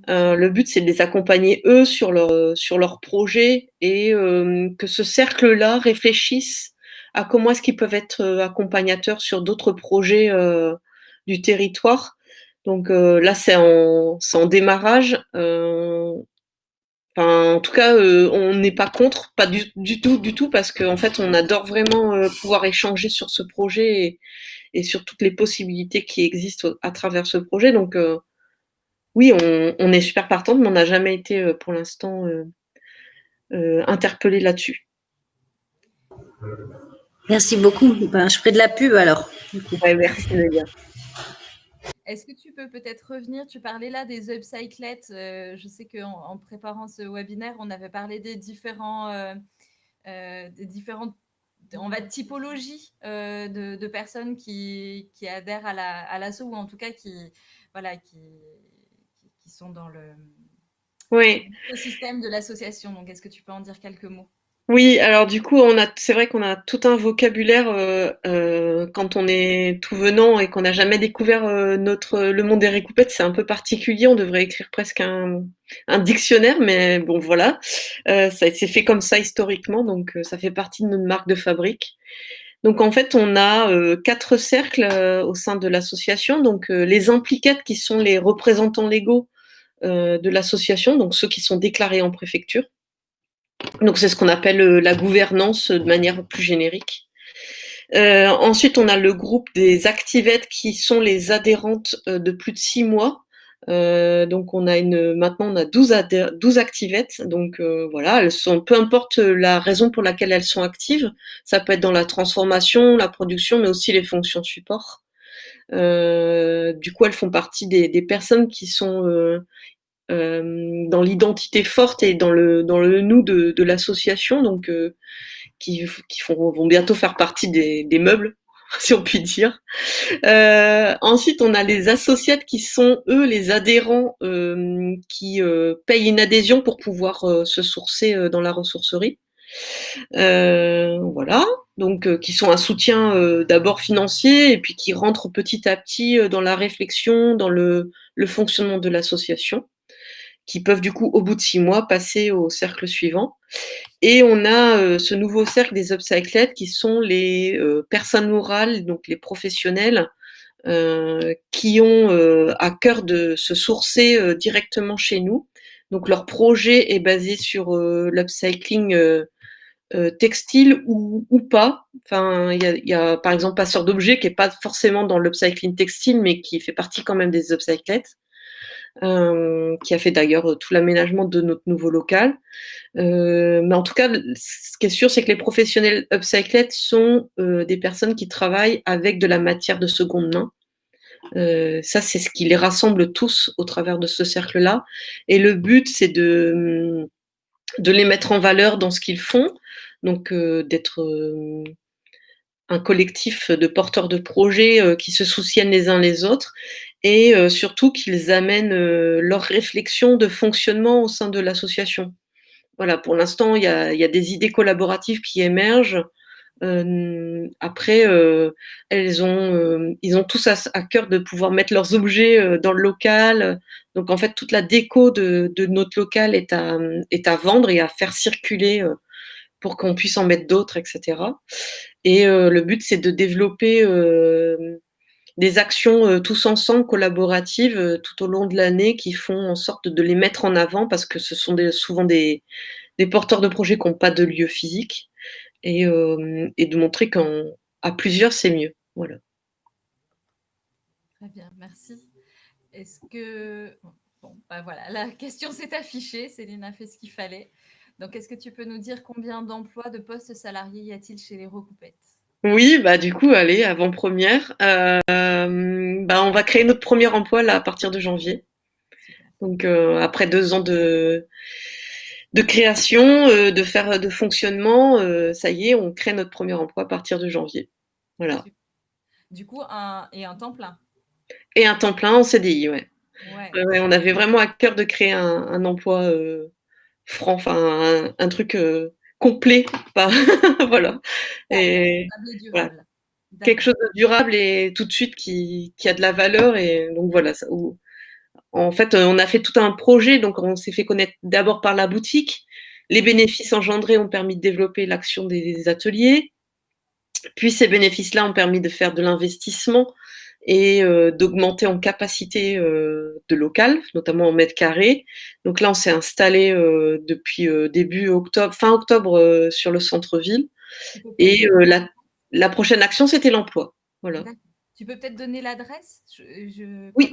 Le but, c'est de les accompagner eux sur leur projet et que ce cercle-là réfléchisse à comment est-ce qu'ils peuvent être accompagnateurs sur d'autres projets du territoire. Donc là, c'est en démarrage. Enfin, en tout cas, on n'est pas contre, pas du tout, parce qu'en fait, on adore vraiment pouvoir échanger sur ce projet et sur toutes les possibilités qui existent à travers ce projet. Donc, oui, on est super partante, mais on n'a jamais été pour l'instant interpellés là-dessus. Merci beaucoup. Ben, je ferai de la pub alors. Ouais, merci Léa. Est-ce que tu peux peut-être revenir, tu parlais là des upcyclettes, je sais qu'en préparant ce webinaire, on avait parlé des différentes on va dire, typologies de personnes qui adhèrent à l'asso ou en tout cas qui sont dans le système de l'association. Donc, est-ce que tu peux en dire quelques mots? Oui, alors du coup, c'est vrai qu'on a tout un vocabulaire quand on est tout venant et qu'on n'a jamais découvert le monde des récoupettes, c'est un peu particulier. On devrait écrire presque un dictionnaire, mais bon, voilà. Ça s'est fait comme ça historiquement, donc ça fait partie de notre marque de fabrique. Donc en fait, on a 4 cercles au sein de l'association. Donc les impliquettes qui sont les représentants légaux de l'association, donc ceux qui sont déclarés en préfecture. Donc c'est ce qu'on appelle la gouvernance de manière plus générique. Ensuite, on a le groupe des activettes qui sont les adhérentes de plus de 6 mois. Donc maintenant on a 12 activettes. Donc voilà, elles sont, peu importe la raison pour laquelle elles sont actives, ça peut être dans la transformation, la production, mais aussi les fonctions support. Du coup, elles font partie des personnes qui sont dans l'identité forte et dans le nous de l'association, donc qui vont bientôt faire partie des meubles, si on peut dire. Ensuite, on a les associates qui sont eux les adhérents qui payent une adhésion pour pouvoir se sourcer dans la ressourcerie. Voilà, donc qui sont un soutien d'abord financier et puis qui rentrent petit à petit dans la réflexion, dans le fonctionnement de l'association, qui peuvent du coup, au bout de 6 mois, passer au cercle suivant. Et on a ce nouveau cercle des upcyclettes qui sont les personnes morales, donc les professionnels, qui ont à cœur de se sourcer directement chez nous. Donc leur projet est basé sur l'upcycling textile ou pas. Enfin, il y a par exemple Passeur d'objets qui n'est pas forcément dans l'upcycling textile, mais qui fait partie quand même des upcyclettes. Qui a fait d'ailleurs tout l'aménagement de notre nouveau local. Mais en tout cas, ce qui est sûr, c'est que les professionnels upcyclettes sont des personnes qui travaillent avec de la matière de seconde main. Ça, c'est ce qui les rassemble tous au travers de ce cercle-là. Et le but, c'est de les mettre en valeur dans ce qu'ils font, donc d'être un collectif de porteurs de projets qui se soutiennent les uns les autres et surtout qu'ils amènent leurs réflexions de fonctionnement au sein de l'association. Voilà, pour l'instant, il y a des idées collaboratives qui émergent. Après, ils ont tous à cœur de pouvoir mettre leurs objets dans le local. Donc, en fait, toute la déco de notre local est à vendre et à faire circuler pour qu'on puisse en mettre d'autres, etc. Et le but, c'est de développer des actions tous ensemble, collaboratives, tout au long de l'année, qui font en sorte de les mettre en avant, parce que ce sont souvent des porteurs de projets qui n'ont pas de lieu physique, et de montrer qu'à plusieurs, c'est mieux. Voilà. Très bien, merci. Est-ce que... Bon, bah voilà, la question s'est affichée, Céline a fait ce qu'il fallait. Donc, est-ce que tu peux nous dire combien d'emplois, de postes salariés y a-t-il chez les Recoupettes? Oui, bah du coup, allez, avant-première. On va créer notre premier emploi là à partir de janvier. Donc après 2 ans de création, de fonctionnement, ça y est, on crée notre premier emploi à partir de janvier. Voilà. Du coup, un temps plein. Et un temps plein en CDI, ouais. Ouais. On avait vraiment à cœur de créer un emploi franc, enfin un truc complet, pas voilà. Et voilà. Quelque chose de durable et tout de suite qui a de la valeur, et donc voilà. En fait, on a fait tout un projet, donc on s'est fait connaître d'abord par la boutique. Les bénéfices engendrés ont permis de développer l'action des ateliers. Puis ces bénéfices-là ont permis de faire de l'investissement et d'augmenter en capacité de local, notamment en mètres carrés. Donc là, on s'est installé depuis fin octobre sur le centre-ville. Et la prochaine action, c'était l'emploi. Voilà. Tu peux peut-être donner l'adresse? Oui.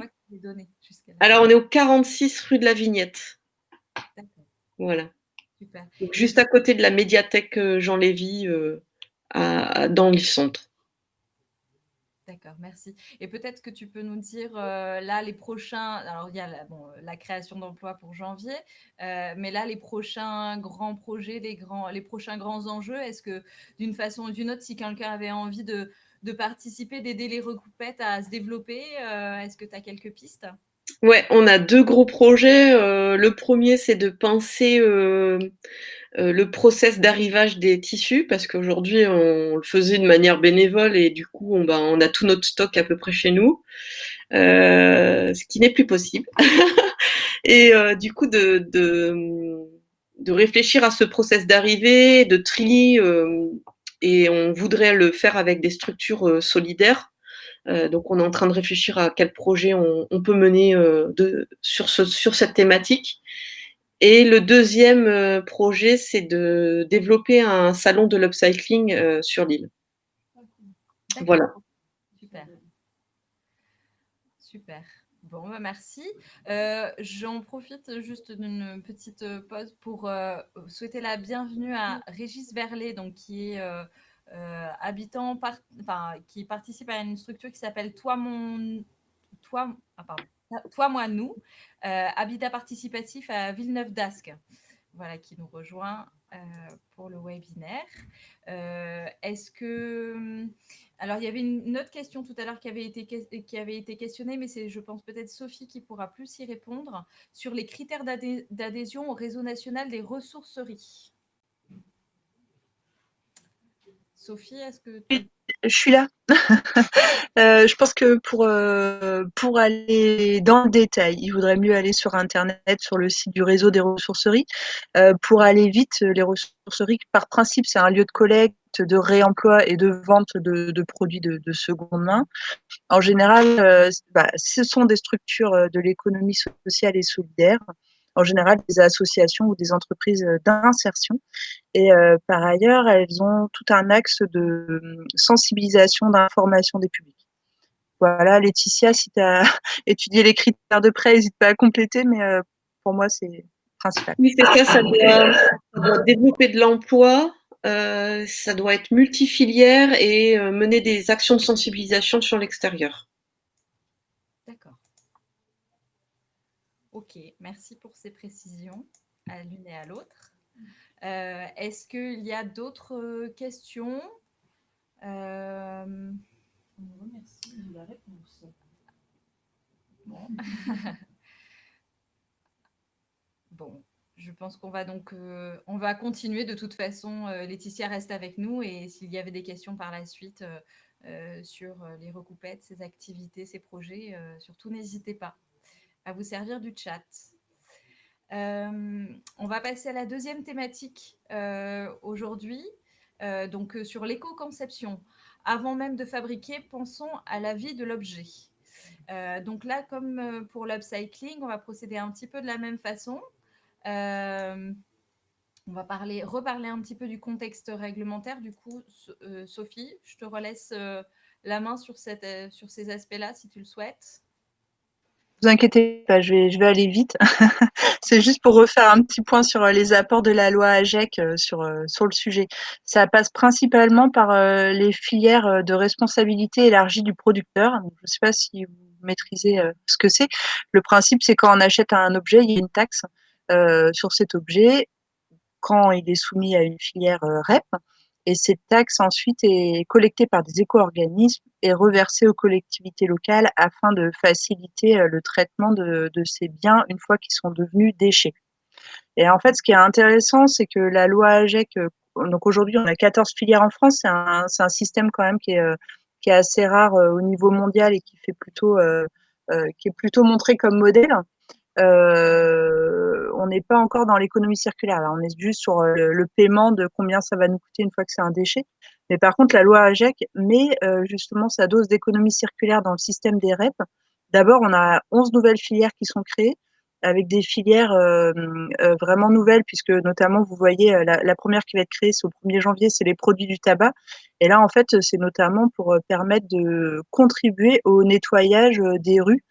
Alors, on est au 46 rue de la Vignette. D'accord. Voilà. Super. Donc, juste à côté de la médiathèque Jean Lévy, dans l'Île-Centre. D'accord, merci. Et peut-être que tu peux nous dire là les prochains. Alors, il y a la création d'emplois pour janvier, mais là, les prochains grands projets, les prochains grands enjeux, est-ce que d'une façon ou d'une autre, si quelqu'un avait envie de participer, d'aider les recoupettes à se développer, est-ce que tu as quelques pistes? Ouais, on a 2 gros projets. Le premier, c'est de penser le process d'arrivage des tissus, parce qu'aujourd'hui, on le faisait de manière bénévole et du coup, on a tout notre stock à peu près chez nous, ce qui n'est plus possible. Et du coup, de réfléchir à ce process d'arrivée, de tri, et on voudrait le faire avec des structures solidaires. Donc, on est en train de réfléchir à quel projet on peut mener sur cette thématique. Et le deuxième projet, c'est de développer un salon de l'upcycling sur l'île. Voilà. Super. Super. Bon, merci. J'en profite juste d'une petite pause pour souhaiter la bienvenue à Régis Verlet, donc, qui est habitant, qui participe à une structure qui s'appelle Toi, moi, nous, habitat participatif à Villeneuve-d'Ascq, voilà, qui nous rejoint pour le webinaire. Est-ce que... Alors, il y avait une autre question tout à l'heure qui avait été questionnée, mais c'est, je pense, peut-être Sophie qui pourra plus y répondre, sur les critères d'adhésion au réseau national des ressourceries. Sophie, est-ce que tu... Je suis là. Je pense que pour aller dans le détail, il vaudrait mieux aller sur Internet, sur le site du réseau des ressourceries. Pour aller vite, les ressourceries, par principe, c'est un lieu de collecte, de réemploi et de vente de produits de seconde main. En général, ce sont des structures de l'économie sociale et solidaire. En général, des associations ou des entreprises d'insertion. Et par ailleurs, elles ont tout un axe de sensibilisation, d'information des publics. Voilà, Laetitia, si tu as étudié les critères de près, n'hésite pas à compléter, mais pour moi, c'est principal. Oui, c'est ça doit développer de l'emploi, ça doit être multifilière et mener des actions de sensibilisation sur l'extérieur. D'accord. Ok, merci pour ces précisions à l'une et à l'autre. Est-ce qu'il y a d'autres questions? On vous remercie de la réponse. Bon. Bon, je pense qu'on va donc on va continuer. De toute façon, Laetitia reste avec nous, et s'il y avait des questions par la suite sur les recoupettes, ses activités, ses projets, surtout n'hésitez pas à vous servir du chat. On va passer à la deuxième thématique aujourd'hui, donc sur l'éco-conception. Avant même de fabriquer, pensons à la vie de l'objet. Donc là, comme pour l'upcycling, on va procéder un petit peu de la même façon. On va reparler un petit peu du contexte réglementaire. Du coup, Sophie, je te relaisse la main sur ces aspects-là, si tu le souhaites. Ne vous inquiétez pas, je vais aller vite. C'est juste pour refaire un petit point sur les apports de la loi AGEC sur le sujet. Ça passe principalement par les filières de responsabilité élargie du producteur. Donc, je ne sais pas si vous maîtrisez ce que c'est. Le principe, c'est quand on achète un objet, il y a une taxe sur cet objet quand il est soumis à une filière REP. Et cette taxe ensuite est collectée par des éco-organismes et reversée aux collectivités locales afin de faciliter le traitement de ces biens une fois qu'ils sont devenus déchets. Et en fait, ce qui est intéressant, c'est que la loi AGEC, donc aujourd'hui on a 14 filières en France, c'est un système quand même qui est assez rare au niveau mondial et qui est plutôt montré comme modèle. On n'est pas encore dans l'économie circulaire. Là, on est juste sur le paiement de combien ça va nous coûter une fois que c'est un déchet. Mais par contre, la loi AGEC met justement sa dose d'économie circulaire dans le système des REP. D'abord, on a 11 nouvelles filières qui sont créées, avec des filières vraiment nouvelles, puisque notamment, vous voyez, la première qui va être créée, c'est au 1er janvier, c'est les produits du tabac. Et là, en fait, c'est notamment pour permettre de contribuer au nettoyage des rues,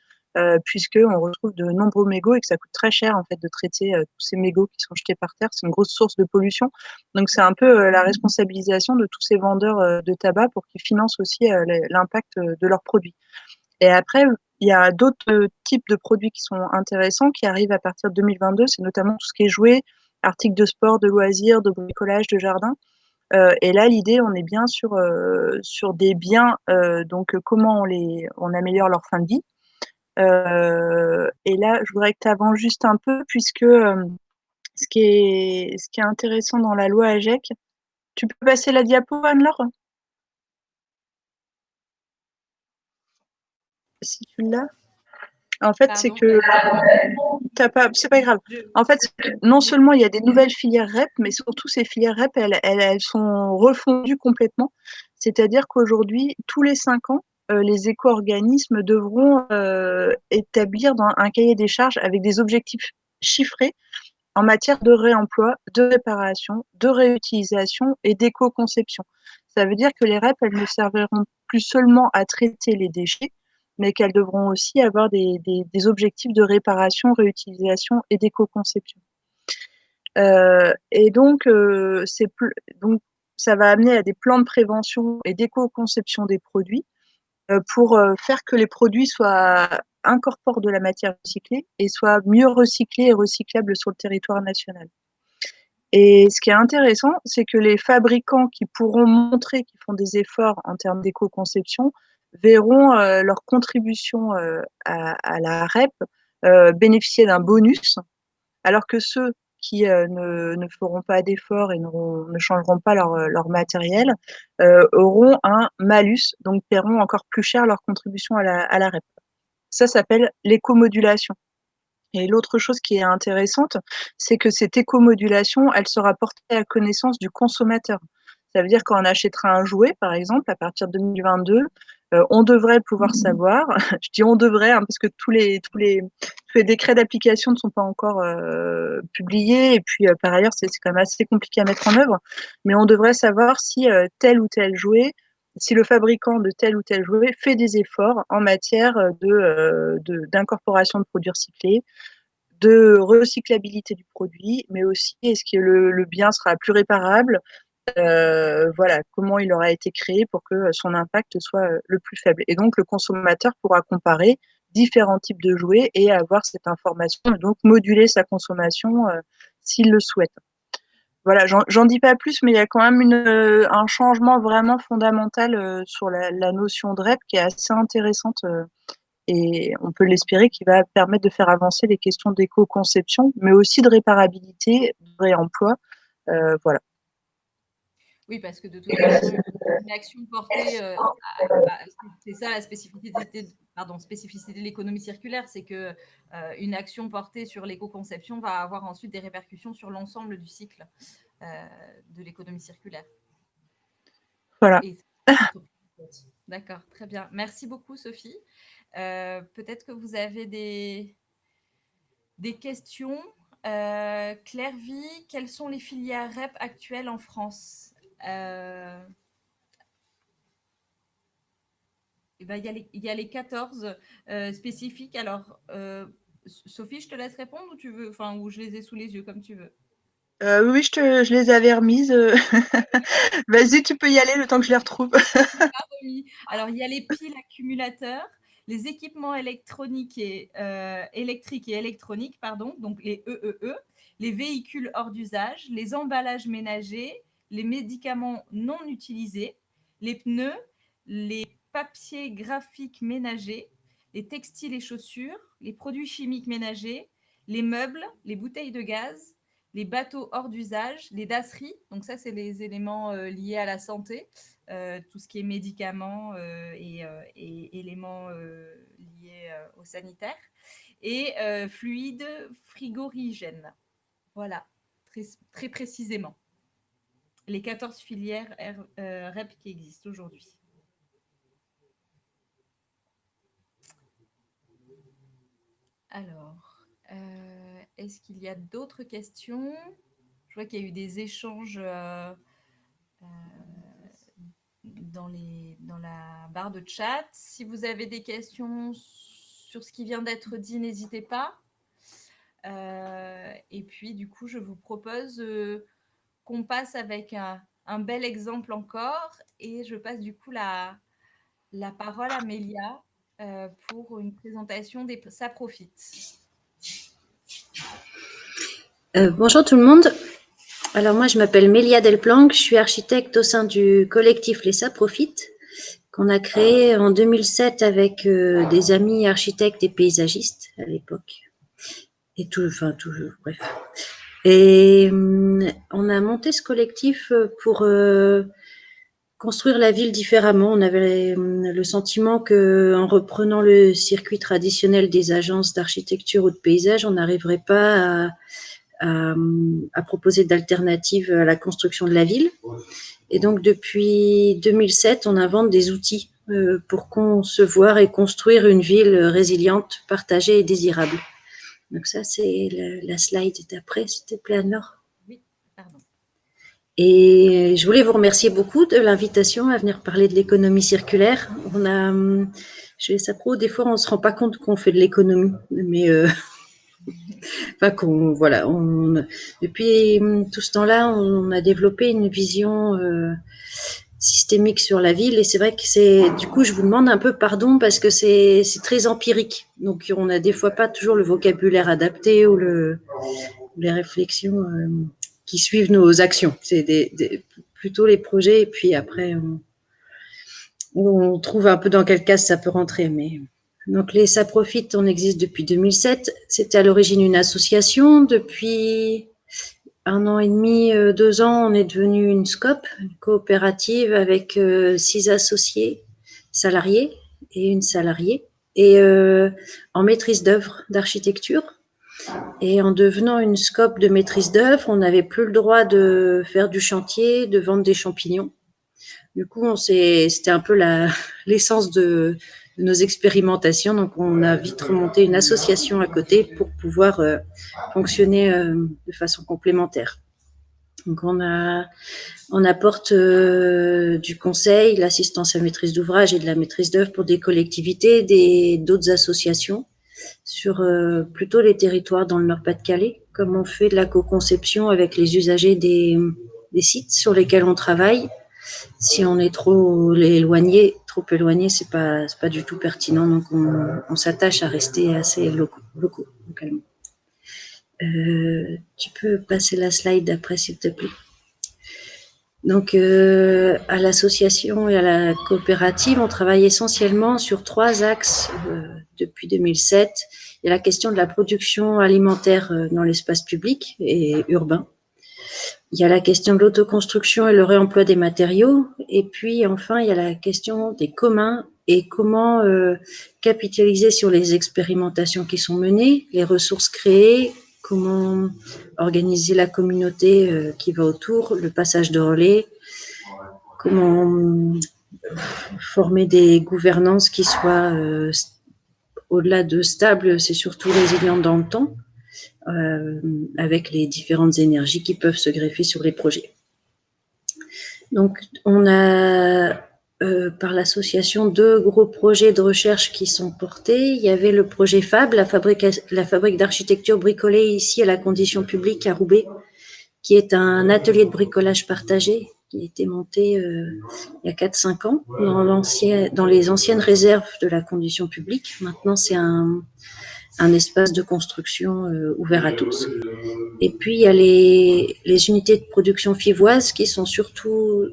puisqu'on retrouve de nombreux mégots et que ça coûte très cher en fait de traiter tous ces mégots qui sont jetés par terre. C'est une grosse source de pollution. Donc c'est un peu la responsabilisation de tous ces vendeurs de tabac pour qu'ils financent aussi l'impact de leurs produits. Et après, il y a d'autres types de produits qui sont intéressants qui arrivent à partir de 2022. C'est notamment tout ce qui est jouets, articles de sport, de loisirs, de bricolage, de jardin. Et là, l'idée, on est bien sur des biens, donc comment on améliore leur fin de vie. Et là, je voudrais que tu avances juste un peu, puisque ce qui est intéressant dans la loi AGEC, tu peux passer la diapo, Anne-Laure? Si tu l'as. En fait, c'est que c'est pas grave. En fait, non seulement il y a des nouvelles filières REP, mais surtout ces filières REP, elles sont refondues complètement. C'est-à-dire qu'aujourd'hui, tous les 5 ans, les éco-organismes devront établir un cahier des charges avec des objectifs chiffrés en matière de réemploi, de réparation, de réutilisation et d'éco-conception. Ça veut dire que les REP, elles ne serviront plus seulement à traiter les déchets, mais qu'elles devront aussi avoir des objectifs de réparation, réutilisation et d'éco-conception. Et donc, donc, ça va amener à des plans de prévention et d'éco-conception des produits pour faire que les produits incorporent de la matière recyclée et soient mieux recyclés et recyclables sur le territoire national. Et ce qui est intéressant, c'est que les fabricants qui pourront montrer qu'ils font des efforts en termes d'éco-conception verront leur contribution à la REP bénéficier d'un bonus, alors que ceux qui ne feront pas d'efforts et ne changeront pas leur matériel auront un malus, donc paieront encore plus cher leur contribution à la REP. Ça s'appelle l'éco-modulation. Et l'autre chose qui est intéressante, c'est que cette éco-modulation, elle sera portée à la connaissance du consommateur. Ça veut dire quand on achètera un jouet, par exemple, à partir de 2022, on devrait pouvoir savoir, je dis on devrait, hein, parce que tous les décrets d'application ne sont pas encore publiés, et puis par ailleurs, c'est quand même assez compliqué à mettre en œuvre, mais on devrait savoir si tel ou tel jouet, si le fabricant de tel ou tel jouet fait des efforts en matière d'incorporation de produits recyclés, de recyclabilité du produit, mais aussi est-ce que le bien sera plus réparable, voilà, comment il aura été créé pour que son impact soit le plus faible. Et donc, le consommateur pourra comparer différents types de jouets et avoir cette information, et donc moduler sa consommation s'il le souhaite. Voilà, j'en dis pas plus, mais il y a quand même un changement vraiment fondamental sur la notion de REP qui est assez intéressante et on peut l'espérer, qui va permettre de faire avancer les questions d'éco-conception, mais aussi de réparabilité, de réemploi. Voilà. Oui, parce que de toute façon, une action portée, c'est ça la spécificité de l'économie circulaire, c'est que une action portée sur l'éco-conception va avoir ensuite des répercussions sur l'ensemble du cycle de l'économie circulaire. Voilà. D'accord, très bien. Merci beaucoup, Sophie. Peut-être que vous avez des questions. Claire Vie, quelles sont les filières REP actuelles en France? Il y a les 14 spécifiques. Alors, Sophie, je te laisse répondre ou tu veux, ou je les ai sous les yeux, comme tu veux. Oui, je les avais remises. Vas-y, tu peux y aller le temps que je les retrouve. Alors, il y a les piles accumulateurs, les équipements électriques et électroniques, donc les EEE, les véhicules hors d'usage, les emballages ménagers, les médicaments non utilisés, les pneus, les papiers graphiques ménagers, les textiles et chaussures, les produits chimiques ménagers, les meubles, les bouteilles de gaz, les bateaux hors d'usage, les dasseries, donc ça c'est les éléments liés à la santé, tout ce qui est médicaments et éléments liés au sanitaire, et fluides frigorigènes. Voilà, très précisément. Les 14 filières REP qui existent aujourd'hui. Alors, est-ce qu'il y a d'autres questions? Je vois qu'il y a eu des échanges dans la barre de chat. Si vous avez des questions sur ce qui vient d'être dit, n'hésitez pas. Et puis, du coup, je vous propose qu'on passe avec un bel exemple encore. Et je passe du coup la parole à Mélia pour une présentation des Ça Profite. Bonjour tout le monde. Alors moi, je m'appelle Mélia Delplanque, je suis architecte au sein du collectif Les Ça Profite, qu'on a créé en 2007 avec des amis architectes et paysagistes à l'époque. Et bref. Et on a monté ce collectif pour construire la ville différemment. On avait le sentiment qu'en reprenant le circuit traditionnel des agences d'architecture ou de paysage, on n'arriverait pas à proposer d'alternatives à la construction de la ville. Et donc, depuis 2007, on invente des outils pour concevoir et construire une ville résiliente, partagée et désirable. Donc ça, c'est la slide d'après, s'il te plaît, Anne-Laure. Oui, pardon. Et je voulais vous remercier beaucoup de l'invitation à venir parler de l'économie circulaire. Chez les SAPRO, des fois, on ne se rend pas compte qu'on fait de l'économie, mais depuis tout ce temps-là, on a développé une vision systémique sur la ville, et c'est vrai que du coup, je vous demande un peu pardon parce que c'est très empirique. Donc, on n'a des fois pas toujours le vocabulaire adapté ou les réflexions qui suivent nos actions. C'est plutôt les projets, et puis après, on trouve un peu dans quelle case ça peut rentrer. Mais donc les Ça Profite, on existe depuis 2007. C'était à l'origine une association. Depuis 1 an et demi, 2 ans, on est devenu une SCOP, une coopérative avec 6 associés, salariés et une salariée, et en maîtrise d'œuvre d'architecture. Et en devenant une SCOP de maîtrise d'œuvre, on n'avait plus le droit de faire du chantier, de vendre des champignons. Du coup, c'était un peu l'essence de nos expérimentations. Donc, on a vite remonté une association à côté pour pouvoir fonctionner de façon complémentaire. Donc, on apporte du conseil, l'assistance à maîtrise d'ouvrage et de la maîtrise d'œuvre pour des collectivités, d'autres associations sur plutôt les territoires dans le Nord-Pas-de-Calais, comme on fait de la co-conception avec les usagers des sites sur lesquels on travaille. Si on est trop éloigné, c'est pas du tout pertinent. Donc, on s'attache à rester assez locaux localement. Tu peux passer la slide d'après, s'il te plaît. Donc, à l'association et à la coopérative, on travaille essentiellement sur 3 axes depuis 2007. Il y a la question de la production alimentaire dans l'espace public et urbain. Il y a la question de l'autoconstruction et le réemploi des matériaux. Et puis, enfin, il y a la question des communs et comment capitaliser sur les expérimentations qui sont menées, les ressources créées, comment organiser la communauté qui va autour, le passage de relais, comment former des gouvernances qui soient, au-delà de stables, c'est surtout résilientes dans le temps, avec les différentes énergies qui peuvent se greffer sur les projets. Donc, on a par l'association 2 gros projets de recherche qui sont portés. Il y avait le projet FAB, la fabrique d'architecture bricolée ici à la Condition publique à Roubaix, qui est un atelier de bricolage partagé qui a été monté il y a 4-5 ans dans les anciennes réserves de la Condition publique. Maintenant, c'est un espace de construction ouvert à tous. Et puis, il y a les unités de production fivoises qui sont surtout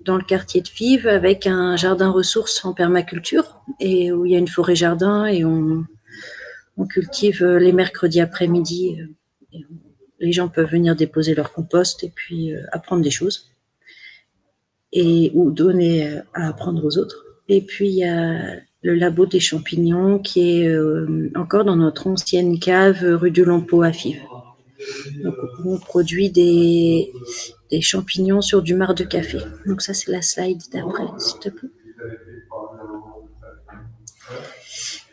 dans le quartier de Fives avec un jardin ressources en permaculture et où il y a une forêt jardin et on cultive les mercredis après-midi. Les gens peuvent venir déposer leur compost et puis apprendre des choses ou donner à apprendre aux autres. Et puis, il y a le labo des champignons qui est encore dans notre ancienne cave rue du Lompeau à Fives. Donc, on produit des champignons sur du marc de café. Donc ça, c'est la slide d'après, s'il te plaît.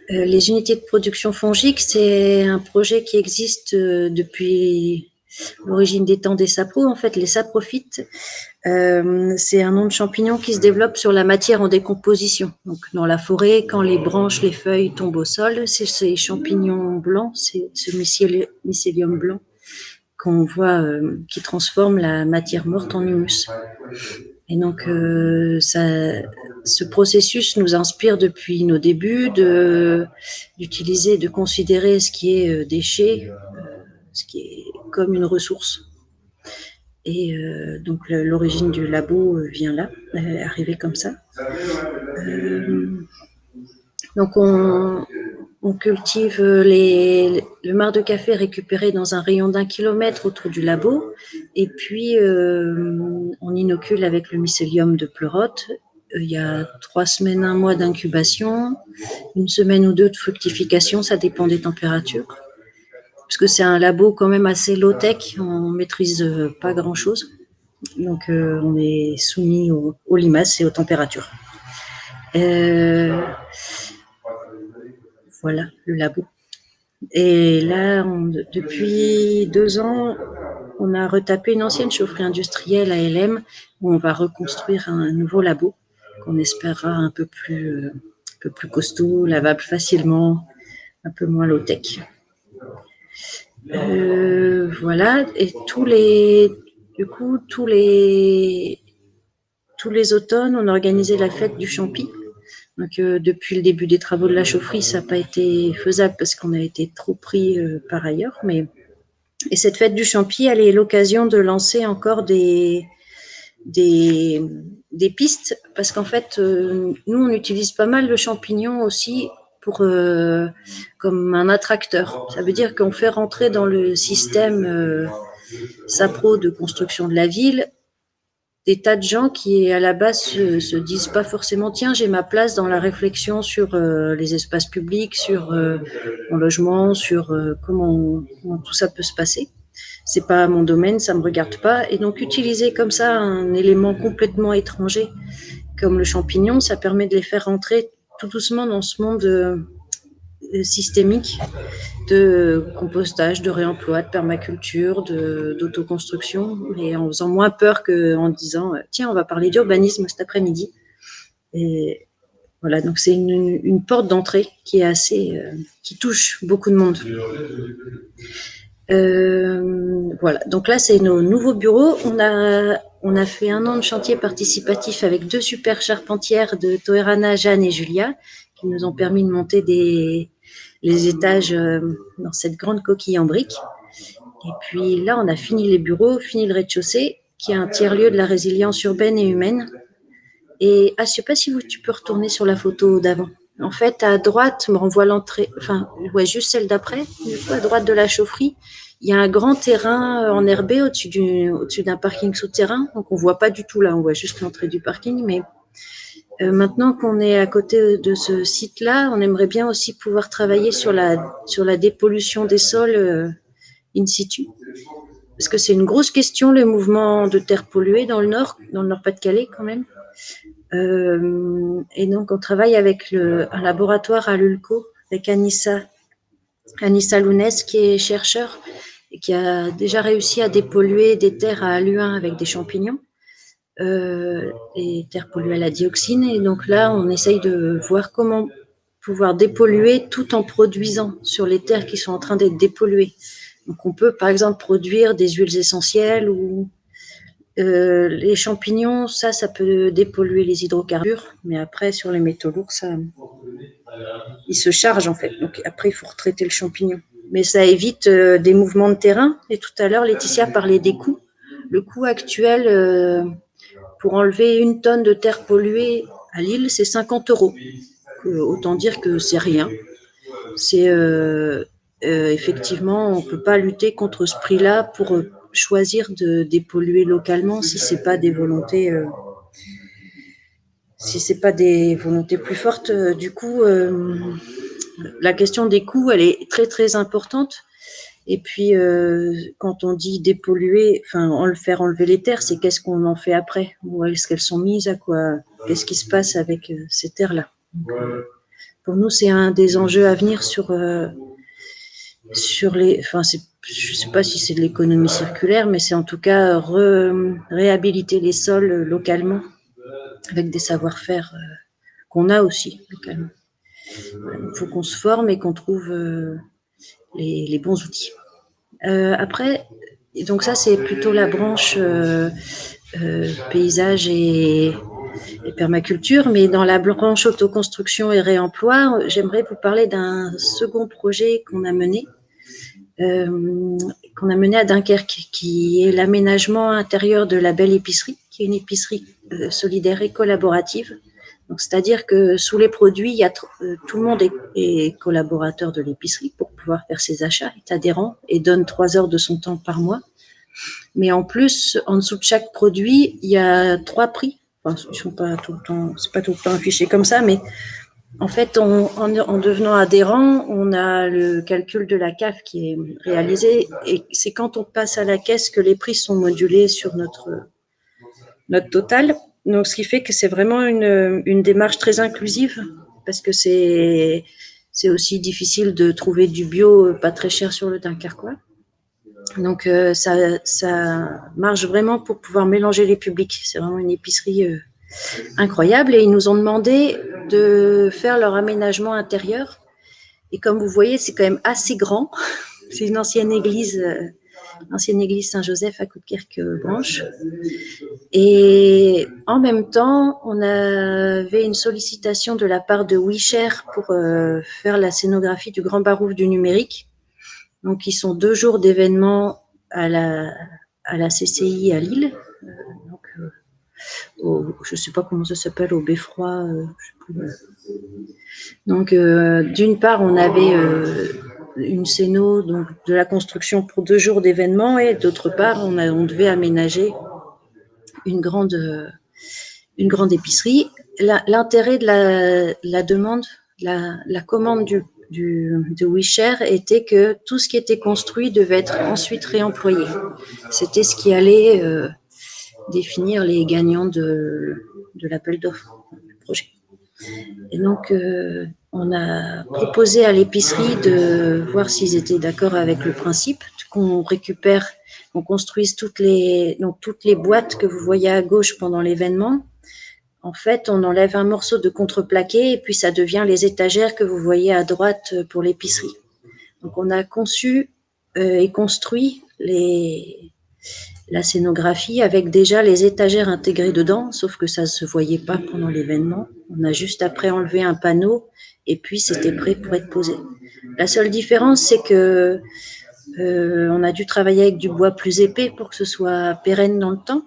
Les unités de production fongique, c'est un projet qui existe depuis l'origine des temps des sapros. En fait, les saprophytes, c'est un nom de champignon qui se développe sur la matière en décomposition. Donc, dans la forêt, quand les branches, les feuilles tombent au sol, c'est ces champignons blancs, c'est ce mycélium blanc qu'on voit qui transforme la matière morte en humus. Et donc, ce processus nous inspire depuis nos débuts d'utiliser, de considérer ce qui est déchet, ce qui est comme une ressource. Et donc, l'origine du labo vient là, elle est arrivée comme ça. Donc, on cultive le marc de café récupéré dans un rayon d'1 kilomètre autour du labo. Et puis, on inocule avec le mycélium de pleurote. Il y a 3 semaines, 1 mois d'incubation, 1 semaine ou 2 de fructification, ça dépend des températures. Parce que c'est un labo quand même assez low-tech, on ne maîtrise pas grand-chose. Donc, on est soumis aux limaces et aux températures. Voilà, le labo. Et là, depuis 2 ans, on a retapé une ancienne chaufferie industrielle à LM où on va reconstruire un nouveau labo qu'on espérera un peu plus costaud, lavable facilement, un peu moins low-tech. Voilà, et tous les automnes, on organisait la fête du champi. Donc, depuis le début des travaux de la chaufferie, ça n'a pas été faisable parce qu'on a été trop pris par ailleurs. Et cette fête du champi, elle est l'occasion de lancer encore des pistes parce qu'en fait, nous, on utilise pas mal le champignon aussi comme un attracteur. Ça veut dire qu'on fait rentrer dans le système SAPRO de construction de la ville des tas de gens qui, à la base, se disent pas forcément « Tiens, j'ai ma place dans la réflexion sur les espaces publics, sur mon logement, sur comment tout ça peut se passer. C'est pas mon domaine, ça me regarde pas. » Et donc, utiliser comme ça un élément complètement étranger comme le champignon, ça permet de les faire rentrer tout doucement dans ce monde systémique de compostage, de réemploi, de permaculture, d'autoconstruction, et en faisant moins peur qu'en disant « Tiens, on va parler d'urbanisme cet après-midi ». Et voilà, donc c'est une porte d'entrée qui est qui touche beaucoup de monde. Voilà, donc là, c'est nos nouveaux bureaux. On a fait 1 an de chantier participatif avec 2 super charpentières de Toerana, Jeanne et Julia, qui nous ont permis de monter les étages dans cette grande coquille en briques. Et puis là, on a fini les bureaux, fini le rez-de-chaussée, qui est un tiers-lieu de la résilience urbaine et humaine. Et je ne sais pas si tu peux retourner sur la photo d'avant. En fait, à droite, me renvoie l'entrée, juste celle d'après, à droite de la chaufferie, il y a un grand terrain enherbé au-dessus d'un parking souterrain. Donc, on ne voit pas du tout là, on voit juste l'entrée du parking, mais maintenant qu'on est à côté de ce site-là, on aimerait bien aussi pouvoir travailler sur la dépollution des sols in situ. Parce que c'est une grosse question, le mouvement de terre polluée dans le Nord-Pas-de-Calais quand même. Et donc, on travaille avec un laboratoire à l'ULCO, avec Anissa Lounès, qui est chercheur et qui a déjà réussi à dépolluer des terres à Luin avec des champignons. Les terres polluées à la dioxine. Et donc là, on essaye de voir comment pouvoir dépolluer tout en produisant sur les terres qui sont en train d'être dépolluées. Donc on peut par exemple produire des huiles essentielles ou les champignons, ça peut dépolluer les hydrocarbures, mais après sur les métaux lourds, ils se chargent en fait. Donc après, il faut retraiter le champignon. Mais ça évite des mouvements de terrain. Et tout à l'heure, Laetitia parlait des coûts. Le coût actuel pour enlever 1 tonne de terre polluée à Lille, c'est 50 €. Autant dire que c'est rien. C'est effectivement, on ne peut pas lutter contre ce prix-là pour choisir de dépolluer localement si c'est pas des volontés plus fortes. Du coup, la question des coûts, elle est très très importante. Et puis, quand on dit dépolluer, faire enlever les terres, c'est qu'est-ce qu'on en fait après? Où est-ce qu'elles sont mises? À quoi? Qu'est-ce qui se passe avec ces terres-là? Donc, pour nous, c'est un des enjeux à venir sur enfin, je ne sais pas si c'est de l'économie circulaire, mais c'est en tout cas réhabiliter les sols localement avec des savoir-faire qu'on a aussi localement. Il faut qu'on se forme et qu'on trouve les bons outils. Après, donc ça c'est plutôt la branche paysage et permaculture, mais dans la branche autoconstruction et réemploi, j'aimerais vous parler d'un second projet qu'on a mené à Dunkerque, qui est l'aménagement intérieur de la Belle Épicerie, qui est une épicerie solidaire et collaborative. Donc, c'est-à-dire que sous les produits, il y a tout le monde est collaborateur de l'épicerie pour pouvoir faire ses achats, est adhérent et donne 3 heures de son temps par mois. Mais en plus, en dessous de chaque produit, il y a 3 prix. Enfin, ils sont pas tout le temps, c'est pas tout le temps affiché comme ça, mais en fait, en devenant adhérent, on a le calcul de la CAF qui est réalisé, et c'est quand on passe à la caisse que les prix sont modulés sur notre total. Donc, ce qui fait que c'est vraiment une démarche très inclusive, parce que c'est aussi difficile de trouver du bio pas très cher sur le Dunkerquois. Donc, ça marche vraiment pour pouvoir mélanger les publics. C'est vraiment une épicerie incroyable, et ils nous ont demandé de faire leur aménagement intérieur. Et comme vous voyez, c'est quand même assez grand. C'est une ancienne église Saint-Joseph à Coudekerque-Branche. Et en même temps, on avait une sollicitation de la part de WeShare pour faire la scénographie du Grand Barouf du numérique. Donc, ils sont 2 jours d'événements à la CCI à Lille. Je ne sais pas comment ça s'appelle, au Beffroi. Donc, d'une part, on avait une scéno, donc de la construction pour 2 jours d'événements, et d'autre part, on devait aménager une grande épicerie. L'intérêt de la demande, la commande de WeShare était que tout ce qui était construit devait être ensuite réemployé. C'était ce qui allait définir les gagnants de l'appel d'offres du projet. Et donc, on a proposé à l'épicerie de voir s'ils étaient d'accord avec le principe, qu'on construise toutes les boîtes que vous voyez à gauche pendant l'événement. En fait, on enlève un morceau de contreplaqué et puis ça devient les étagères que vous voyez à droite pour l'épicerie. Donc, on a conçu et construit la scénographie avec déjà les étagères intégrées dedans, sauf que ça ne se voyait pas pendant l'événement. On a juste après enlevé un panneau et puis c'était prêt pour être posé. La seule différence, c'est que on a dû travailler avec du bois plus épais pour que ce soit pérenne dans le temps.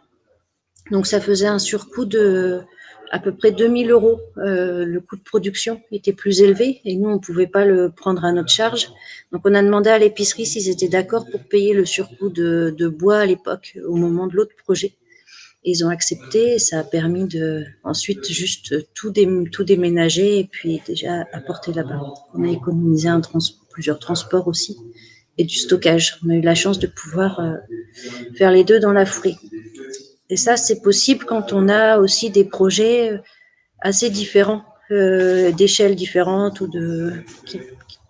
Donc ça faisait un surcoût de à peu près 2 000 €. Le coût de production était plus élevé et nous, on ne pouvait pas le prendre à notre charge. Donc, on a demandé à l'épicerie s'ils étaient d'accord pour payer le surcoût de bois à l'époque, au moment de l'autre projet. Et ils ont accepté, et ça a permis de ensuite juste tout déménager et puis déjà apporter là-bas. On a économisé plusieurs transports aussi et du stockage. On a eu la chance de pouvoir faire les deux dans la foulée. Et ça, c'est possible quand on a aussi des projets assez différents, d'échelles différentes,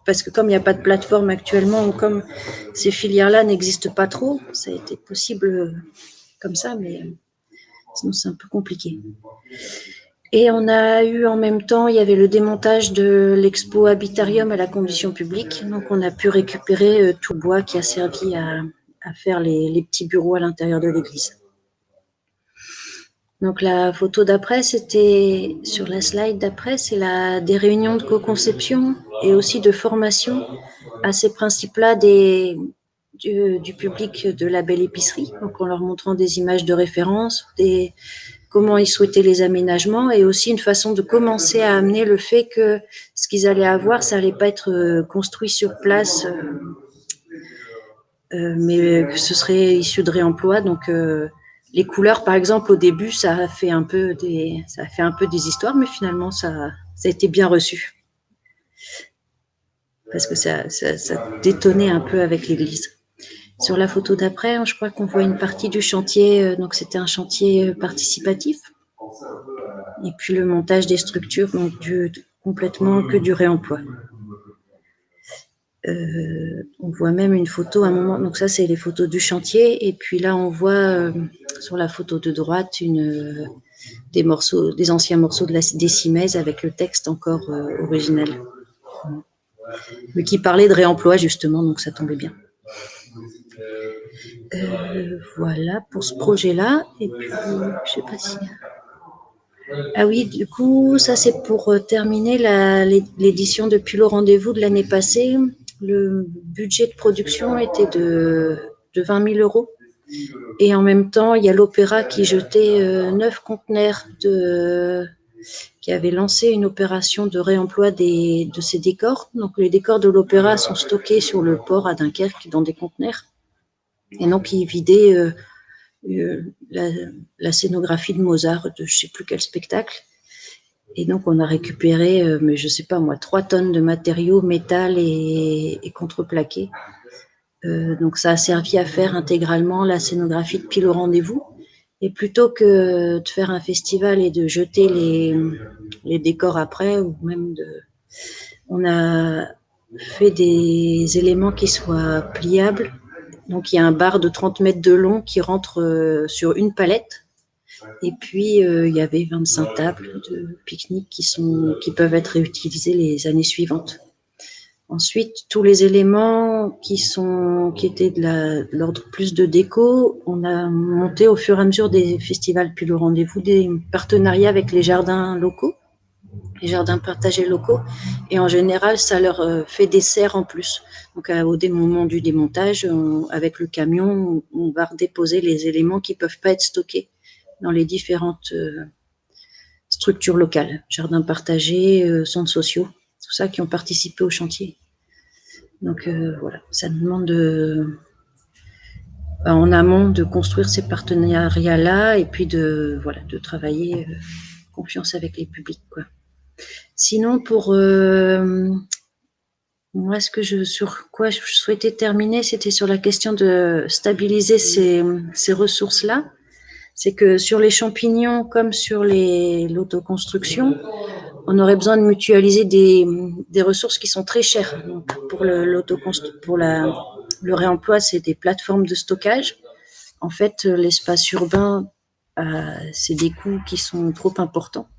parce que comme il n'y a pas de plateforme actuellement, ou comme ces filières-là n'existent pas trop, ça a été possible comme ça, mais sinon c'est un peu compliqué. Et on a eu en même temps, il y avait le démontage de l'expo Habitarium à la condition publique, donc on a pu récupérer tout le bois qui a servi à faire les petits bureaux à l'intérieur de l'église. Donc la photo d'après, c'était sur la slide d'après, c'est des réunions de co-conception et aussi de formation à ces principes-là du public de la Belle Épicerie, donc en leur montrant des images de référence, comment ils souhaitaient les aménagements, et aussi une façon de commencer à amener le fait que ce qu'ils allaient avoir, ça allait pas être construit sur place, mais que ce serait issu de réemploi. Donc les couleurs, par exemple, au début, ça a fait un peu des histoires, mais finalement, ça a été bien reçu. Parce que ça détonnait un peu avec l'église. Sur la photo d'après, je crois qu'on voit une partie du chantier, donc c'était un chantier participatif. Et puis le montage des structures, donc complètement que du réemploi. On voit même une photo à un moment, donc ça c'est les photos du chantier, et puis là on voit sur la photo de droite des anciens morceaux des Cimaises avec le texte encore original, mais qui parlait de réemploi justement, donc ça tombait bien. Voilà pour ce projet-là, et puis je sais pas si... Ah oui, du coup, ça c'est pour terminer l'édition Depuis le rendez-vous de l'année passée. Le budget de production était de 20 000 euros. Et en même temps, il y a l'Opéra qui jetait 9 conteneurs qui avait lancé une opération de réemploi de ces décors. Donc les décors de l'Opéra sont stockés sur le port à Dunkerque dans des conteneurs. Et donc ils vidaient la scénographie de Mozart, de je ne sais plus quel spectacle. Et donc, on a récupéré, mais je ne sais pas moi, 3 tonnes de matériaux, métal et contreplaqué. Donc, ça a servi à faire intégralement la scénographie depuis le rendez-vous. Et plutôt que de faire un festival et de jeter les décors après, ou même on a fait des éléments qui soient pliables. Donc, il y a un bar de 30 mètres de long qui rentre sur une palette. Et puis, il y avait 25 tables de pique-nique qui peuvent être réutilisées les années suivantes. Ensuite, tous les éléments qui étaient de l'ordre plus de déco, on a monté au fur et à mesure des festivals puis le rendez-vous des partenariats avec les jardins locaux, les jardins partagés locaux. Et en général, ça leur fait des serres en plus. Donc, au moment du démontage, avec le camion, on va redéposer les éléments qui ne peuvent pas être stockés dans les différentes structures locales, jardins partagés, centres sociaux, tout ça qui ont participé au chantier. Donc voilà, ça nous demande en amont de construire ces partenariats-là et puis de travailler confiance avec les publics, quoi. Sinon, pour moi, sur quoi je souhaitais terminer, c'était sur la question de stabiliser ces ressources-là. C'est que sur les champignons comme sur l'autoconstruction, on aurait besoin de mutualiser des ressources qui sont très chères. Donc pour le réemploi, c'est des plateformes de stockage. En fait, l'espace urbain, c'est des coûts qui sont trop importants.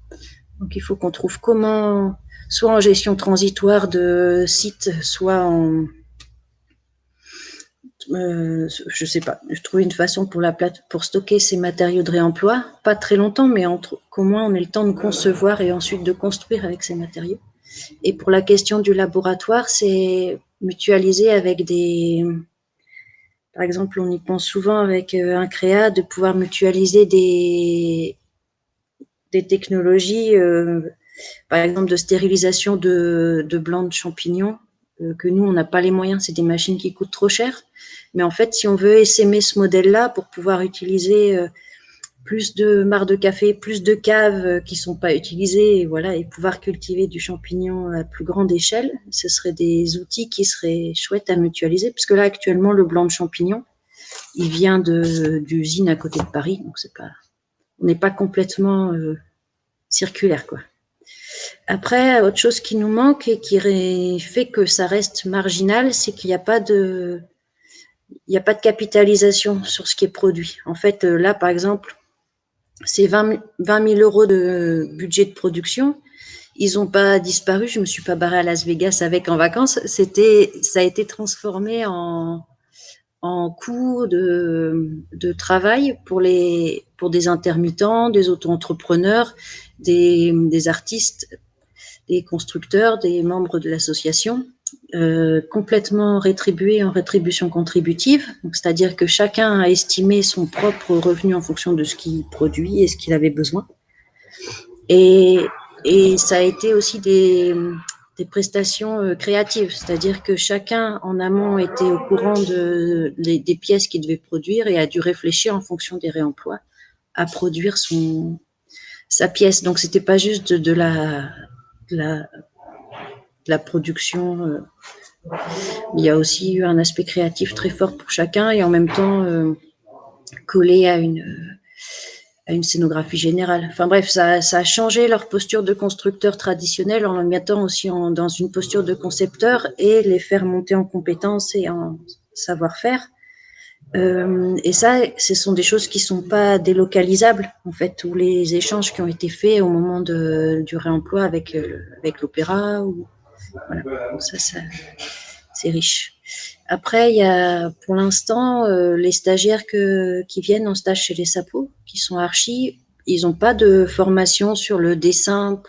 Donc il faut qu'on trouve comment, soit en gestion transitoire de sites, soit en... je sais pas, je trouve une façon pour stocker ces matériaux de réemploi, pas très longtemps, mais qu'au moins on ait le temps de concevoir et ensuite de construire avec ces matériaux. Et pour la question du laboratoire, c'est mutualiser avec par exemple, on y pense souvent avec un créa, de pouvoir mutualiser des technologies, par exemple de stérilisation de blancs de champignons, que nous, on n'a pas les moyens, c'est des machines qui coûtent trop cher. Mais en fait, si on veut essaimer ce modèle-là pour pouvoir utiliser plus de mares de café, plus de caves qui ne sont pas utilisées, et pouvoir cultiver du champignon à plus grande échelle, ce seraient des outils qui seraient chouettes à mutualiser, parce que là, actuellement, le blanc de champignon, il vient d'usines à côté de Paris, donc on n'est pas complètement circulaire, quoi. Après, autre chose qui nous manque et qui fait que ça reste marginal, c'est qu'il n'y a pas de capitalisation sur ce qui est produit. En fait, là, par exemple, c'est 20 000 euros de budget de production. Ils n'ont pas disparu. Je ne me suis pas barrée à Las Vegas avec en vacances. Ça a été transformé en coûts de travail pour des intermittents, des auto-entrepreneurs, des artistes, des constructeurs, des membres de l'association, complètement rétribués en rétribution contributive. C'est-à-dire que chacun a estimé son propre revenu en fonction de ce qu'il produit et ce qu'il avait besoin. Et ça a été aussi des prestations créatives, c'est-à-dire que chacun en amont était au courant des pièces qu'il devait produire et a dû réfléchir en fonction des réemplois à produire sa pièce. Donc c'était pas juste de la production, il y a aussi eu un aspect créatif très fort pour chacun et en même temps collé à une scénographie générale. Enfin bref, ça a changé leur posture de constructeur traditionnel en les mettant aussi dans une posture de concepteur et les faire monter en compétences et en savoir-faire. Et ça, ce sont des choses qui sont pas délocalisables, en fait, tous les échanges qui ont été faits au moment du réemploi avec l'opéra. Voilà. Ça, c'est riche. Après, il y a pour l'instant les stagiaires qui viennent en stage chez les SAPO, qui sont archi, ils n'ont pas de formation sur le dessin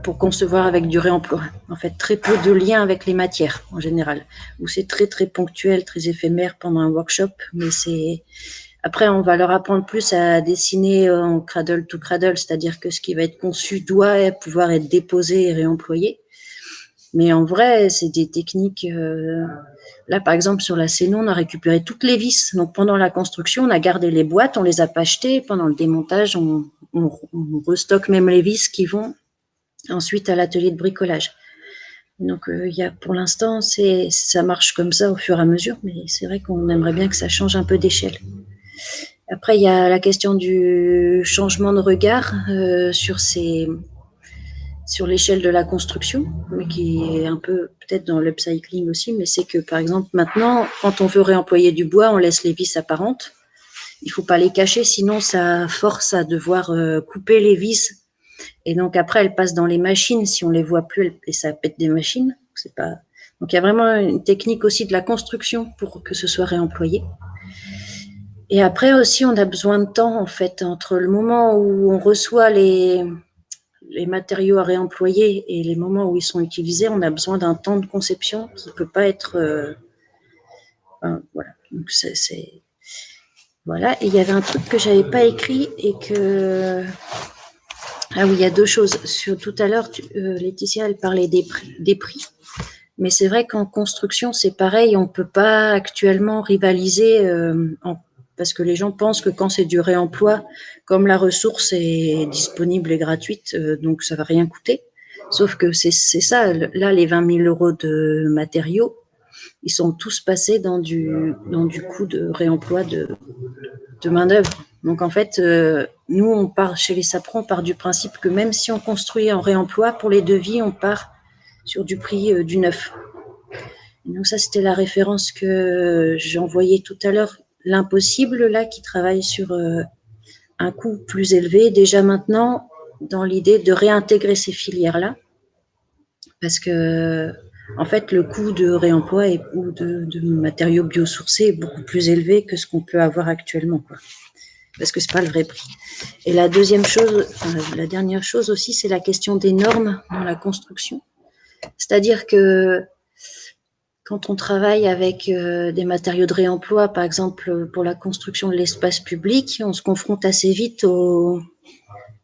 pour concevoir avec du réemploi. En fait, très peu de liens avec les matières en général, où c'est très très ponctuel, très éphémère pendant un workshop, mais c'est après, on va leur apprendre plus à dessiner en cradle to cradle, c'est-à-dire que ce qui va être conçu doit pouvoir être déposé et réemployé. Mais en vrai, c'est des techniques. Là, par exemple, sur la Céno, on a récupéré toutes les vis. Donc, pendant la construction, on a gardé les boîtes, on les a pas achetées. Pendant le démontage, on restocke même les vis qui vont ensuite à l'atelier de bricolage. Donc, pour l'instant, ça marche comme ça au fur et à mesure, mais c'est vrai qu'on aimerait bien que ça change un peu d'échelle. Après, il y a la question du changement de regard sur l'échelle de la construction, mais qui est un peu peut-être dans l'upcycling aussi, mais c'est que, par exemple, maintenant, quand on veut réemployer du bois, on laisse les vis apparentes. Il ne faut pas les cacher, sinon ça force à devoir couper les vis. Et donc, après, elles passent dans les machines. Si on ne les voit plus, et ça pète des machines. Donc, il y a vraiment une technique aussi de la construction pour que ce soit réemployé. Et après aussi, on a besoin de temps, en fait, entre le moment où on reçoit les matériaux à réemployer et les moments où ils sont utilisés, on a besoin d'un temps de conception qui ne peut pas être... voilà. Donc, voilà. Et il y avait un truc que je n'avais pas écrit et que... Ah oui, il y a deux choses. Tout à l'heure, Laetitia, elle parlait des prix. Mais c'est vrai qu'en construction, c'est pareil. On ne peut pas actuellement rivaliser parce que les gens pensent que quand c'est du réemploi, comme la ressource est disponible et gratuite, donc ça ne va rien coûter. Sauf que c'est ça. Là, les 20 000 € de matériaux, ils sont tous passés dans du coût de réemploi de main-d'œuvre. Donc, en fait, nous, on part chez les Sapron, on part du principe que même si on construit en réemploi, pour les devis, on part sur du prix du neuf. Et donc, ça, c'était la référence que j'ai envoyée tout à l'heure. L'impossible, là, qui travaille sur un coût plus élevé, déjà maintenant, dans l'idée de réintégrer ces filières-là. Parce que, en fait, le coût de réemploi ou de matériaux biosourcés est beaucoup plus élevé que ce qu'on peut avoir actuellement, quoi. Parce que c'est pas le vrai prix. Et la dernière chose aussi, c'est la question des normes dans la construction. C'est-à-dire que quand on travaille avec des matériaux de réemploi, par exemple pour la construction de l'espace public, on se confronte assez vite aux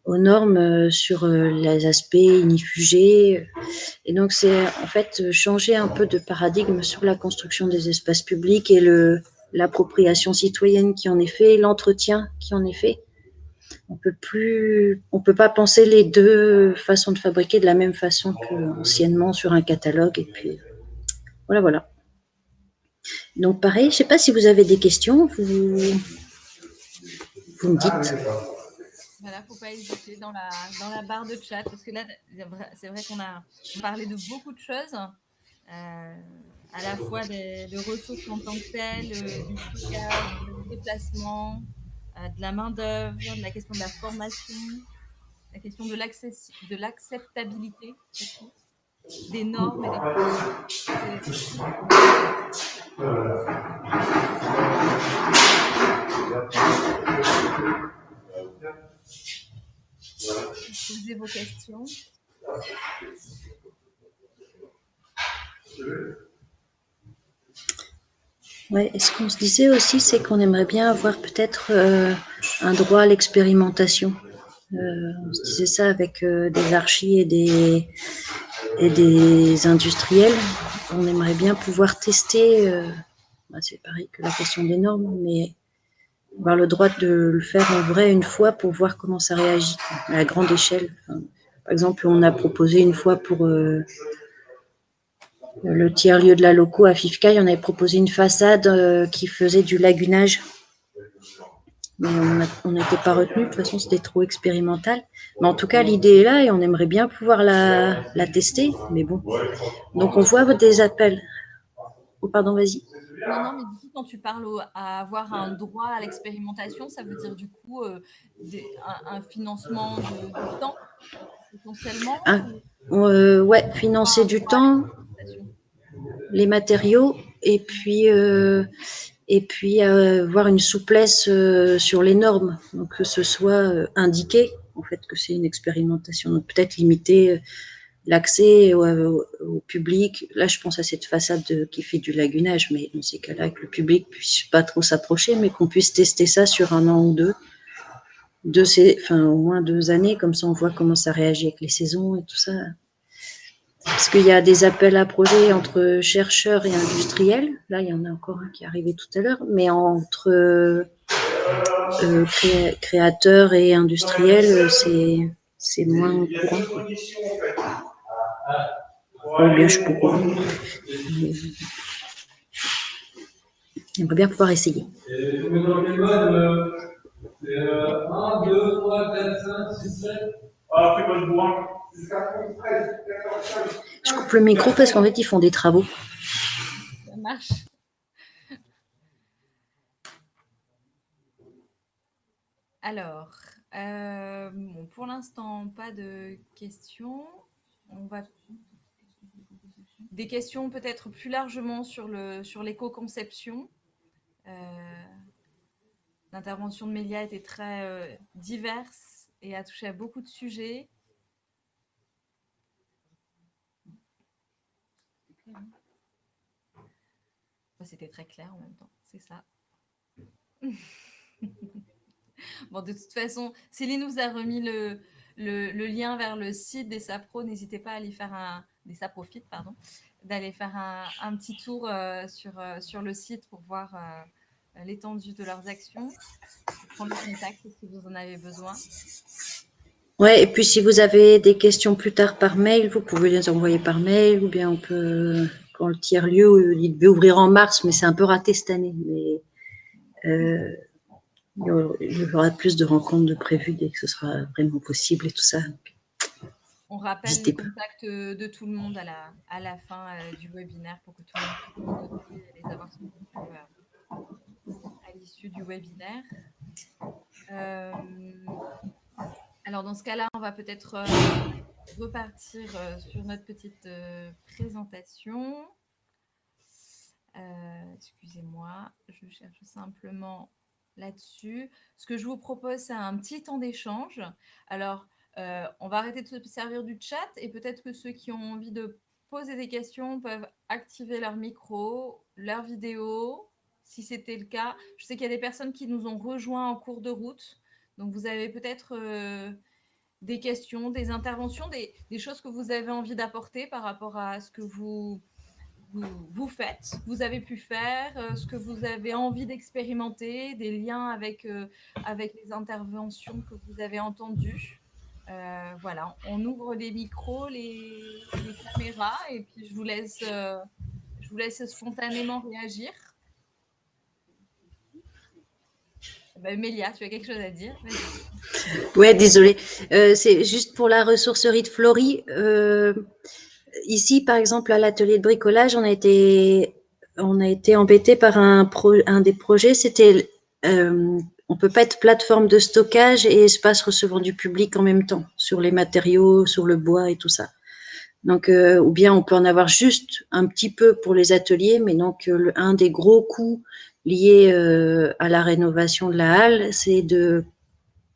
normes sur les aspects ignifugés. Et donc, c'est en fait changer un peu de paradigme sur la construction des espaces publics et l'appropriation citoyenne qui en est fait, l'entretien qui en est fait. On peut pas penser les deux façons de fabriquer de la même façon qu'anciennement sur un catalogue. Et puis, voilà. Donc, pareil, je sais pas si vous avez des questions, vous me dites. Voilà, faut pas hésiter dans la barre de chat, parce que là, c'est vrai qu'on a parlé de beaucoup de choses, à la fois de ressources en tant que telles, du stockage, du déplacement, de la main-d'œuvre, de la question de la formation, la question de l'acceptabilité aussi, des normes et Posez vos questions. Ouais, et ce qu'on se disait aussi, c'est qu'on aimerait bien avoir peut-être un droit à l'expérimentation. On se disait ça avec des archis et des industriels. On aimerait bien pouvoir tester, c'est pareil que la question des normes, mais avoir le droit de le faire en vrai une fois pour voir comment ça réagit à grande échelle. Enfin, par exemple, on a proposé une fois pour le tiers-lieu de la loco à Fifcaille, on avait proposé une façade qui faisait du lagunage. Mais on n'était pas retenu, de toute façon c'était trop expérimental. Mais en tout cas l'idée est là et on aimerait bien pouvoir la tester, mais bon. Donc on voit des appels. Oh, pardon, vas-y. Non, mais du coup, quand tu parles à avoir un droit à l'expérimentation, ça veut dire du coup un financement du temps, essentiellement Ouais, financer du temps, les matériaux, et puis avoir une souplesse sur les normes, donc que ce soit indiqué, en fait, que c'est une expérimentation. Donc peut-être limiter l'accès au public. Là, je pense à cette façade qui fait du lagunage, mais dans ces cas-là, que le public puisse pas trop s'approcher, mais qu'on puisse tester ça sur 1 an ou deux. Au moins 2 années, comme ça on voit comment ça réagit avec les saisons et tout ça. Parce qu'il y a des appels à projets entre chercheurs et industriels. Là, il y en a encore un qui est arrivé tout à l'heure, mais entre créateurs et industriels, c'est moins courant. Ou bien je suis pas au courant. J'aimerais bien pouvoir essayer. 1, 2, 3, 4, 5, 6, 7. Ah, fais pas le bourrin. Jusqu'à 13, 14, 15. Je coupe le micro parce qu'en fait, ils font des travaux. Ça marche. Alors, bon, pour l'instant, pas de questions. Des questions peut-être plus largement sur l'éco-conception. L'intervention de Mélia était très diverse et a touché à beaucoup de sujets. C'était très clair en même temps, c'est ça. Bon, de toute façon, Céline nous a remis le lien vers le site des SAPRO. N'hésitez pas à aller faire des SAPROFIT, pardon, d'aller faire un petit tour sur le site pour voir l'étendue de leurs actions. Prendre le contact si vous en avez besoin. Ouais, et puis si vous avez des questions plus tard par mail, vous pouvez les envoyer par mail, ou bien on peut, quand le tiers-lieu, il devait ouvrir en mars, mais c'est un peu raté cette année. Mais il y aura plus de rencontres de prévues dès que ce sera vraiment possible et tout ça. On rappelle les contacts de tout le monde à la fin du webinaire pour que tout le monde puisse les noter et les avoir sous les yeux à l'issue du webinaire. Alors, dans ce cas-là, on va peut-être repartir sur notre petite présentation. Excusez-moi, je cherche simplement là-dessus. Ce que je vous propose, c'est un petit temps d'échange. Alors, on va arrêter de se servir du chat et peut-être que ceux qui ont envie de poser des questions peuvent activer leur micro, leur vidéo, si c'était le cas. Je sais qu'il y a des personnes qui nous ont rejoints en cours de route. Donc, vous avez peut-être des questions, des interventions, des choses que vous avez envie d'apporter par rapport à ce que vous faites, vous avez pu faire, ce que vous avez envie d'expérimenter, des liens avec les interventions que vous avez entendues. Voilà, on ouvre les micros, les caméras, et puis je vous laisse spontanément réagir. Mélia, tu as quelque chose à dire? Ouais, désolée. C'est juste pour la ressourcerie de Flory. Ici, par exemple, à l'atelier de bricolage, on a été embêté par un des projets. C'était, on peut pas être plateforme de stockage et espace recevant du public en même temps sur les matériaux, sur le bois et tout ça. Donc, ou bien on peut en avoir juste un petit peu pour les ateliers, mais donc un des gros coûts liés à la rénovation de la halle, c'est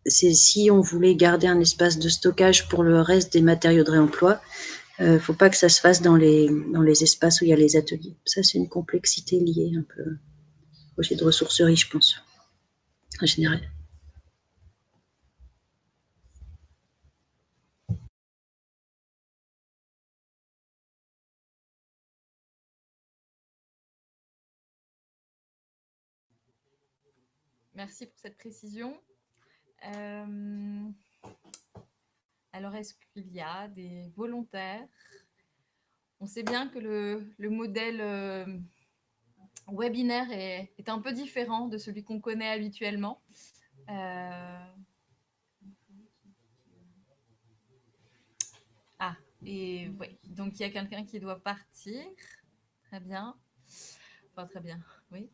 si on voulait garder un espace de stockage pour le reste des matériaux de réemploi, faut pas que ça se fasse dans les espaces où il y a les ateliers. Ça, c'est une complexité liée un peu au projet de ressourcerie, je pense, en général. Merci pour cette précision. Alors, est-ce qu'il y a des volontaires On sait bien que le modèle webinaire est un peu différent de celui qu'on connaît habituellement. Et oui, donc il y a quelqu'un qui doit partir. Très bien. Enfin, très bien, oui.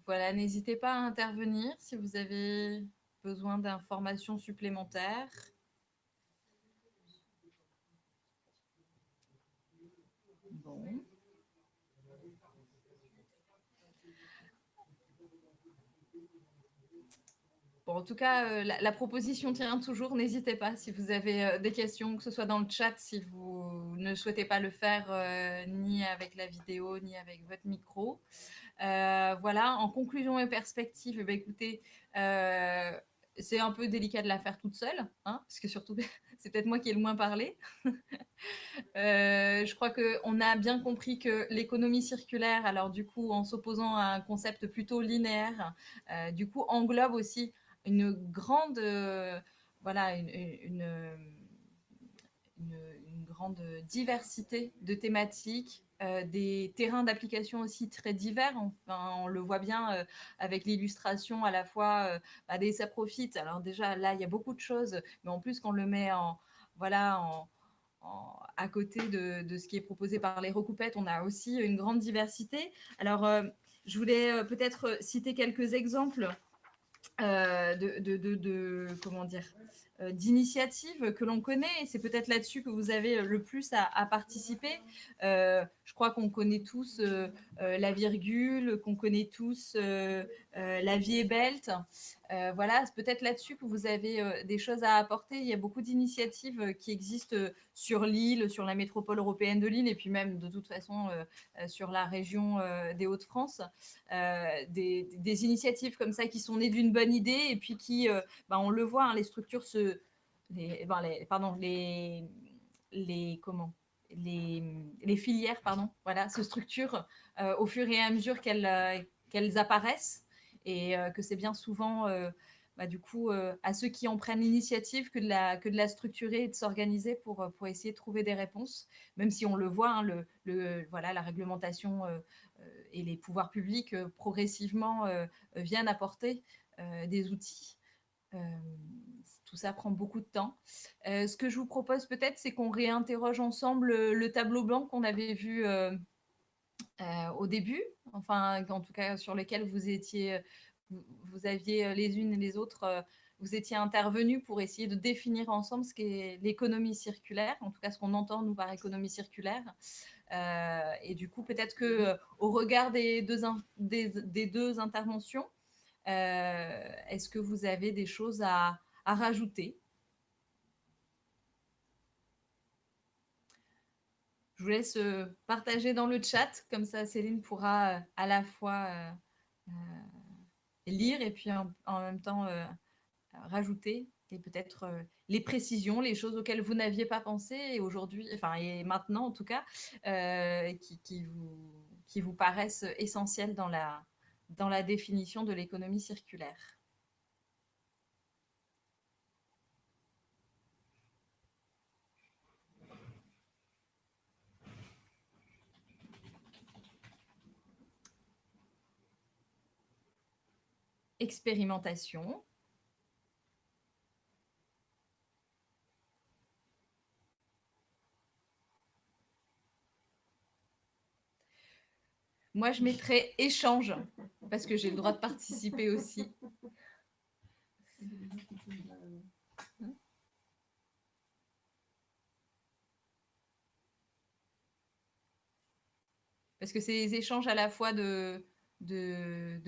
Voilà, n'hésitez pas à intervenir si vous avez besoin d'informations supplémentaires. Bon. Bon, en tout cas, la proposition tient toujours. N'hésitez pas si vous avez des questions, que ce soit dans le chat, si vous ne souhaitez pas le faire ni avec la vidéo, ni avec votre micro. Voilà, en conclusion et perspective, eh bien, écoutez, c'est un peu délicat de la faire toute seule, hein, parce que surtout, c'est peut-être moi qui ai le moins parlé. Je crois qu'on a bien compris que l'économie circulaire, alors du coup, en s'opposant à un concept plutôt linéaire, du coup, englobe aussi une grande, voilà, une grande diversité de thématiques, des terrains d'application aussi très divers. Enfin, on le voit bien avec l'illustration à la fois des ça profite. Alors déjà, là, il y a beaucoup de choses, mais en plus, qu'on le met à côté de ce qui est proposé par les recoupettes, on a aussi une grande diversité. Alors, je voulais peut-être citer quelques exemples comment dire, d'initiatives que l'on connaît, et c'est peut-être là-dessus que vous avez le plus à participer. Je crois qu'on connaît tous la virgule, qu'on connaît tous la vie est belle. Voilà, c'est peut-être là-dessus que vous avez des choses à apporter. Il y a beaucoup d'initiatives qui existent sur l'île, sur la métropole européenne de Lille, et puis même de toute façon sur la région des Hauts-de-France. Des initiatives comme ça qui sont nées d'une bonne idée et puis qui, on le voit, hein, les structures les filières, voilà, se structurent au fur et à mesure qu'elles apparaissent, et que c'est bien souvent du coup à ceux qui en prennent l'initiative que de la structurer et de s'organiser pour essayer de trouver des réponses, même si on le voit, hein, voilà, la réglementation et les pouvoirs publics progressivement viennent apporter des outils. Tout ça prend beaucoup de temps. Ce que je vous propose peut-être, c'est qu'on réinterroge ensemble le tableau blanc qu'on avait vu au début, enfin en tout cas sur lequel vous aviez les unes et les autres, vous étiez intervenus pour essayer de définir ensemble ce qu'est l'économie circulaire, en tout cas ce qu'on entend nous par économie circulaire. Et du coup, peut-être que au regard des deux interventions, est-ce que vous avez des choses à rajouter? Je vous laisse partager dans le chat, comme ça Céline pourra à la fois lire et puis en même temps rajouter, et peut-être les précisions, les choses auxquelles vous n'aviez pas pensé et aujourd'hui, enfin et maintenant en tout cas, qui vous paraissent essentielles dans la définition de l'économie circulaire. Expérimentation. Moi, je mettrais échange, parce que j'ai le droit de participer aussi. Parce que c'est des échanges à la fois de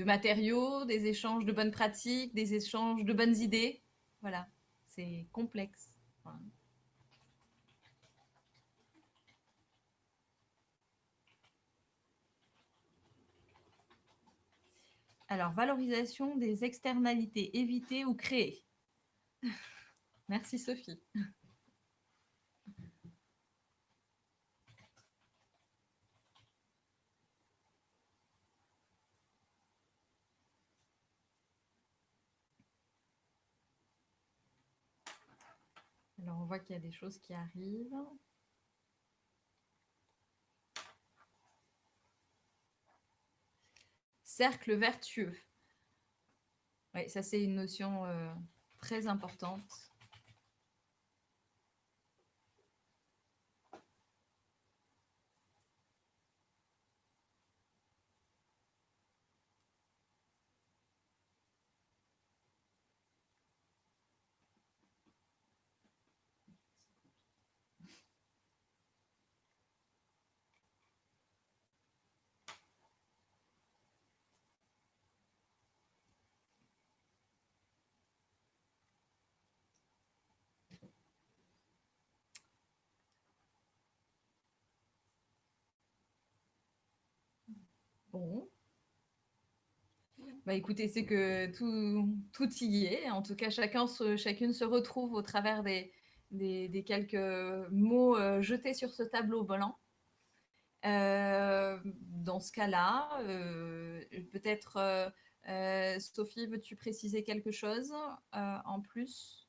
matériaux, des échanges de bonnes pratiques, des échanges de bonnes idées. Voilà, c'est complexe. Voilà. Alors, valorisation des externalités évitées ou créées. Merci Sophie. Alors, on voit qu'il y a des choses qui arrivent. Cercle vertueux. Oui, ça, c'est une notion très importante. Bon. Bah, écoutez, c'est que tout y est. En tout cas, chacune se retrouve au travers des quelques mots jetés sur ce tableau blanc. Dans ce cas-là, peut-être, Sophie, veux-tu préciser quelque chose en plus?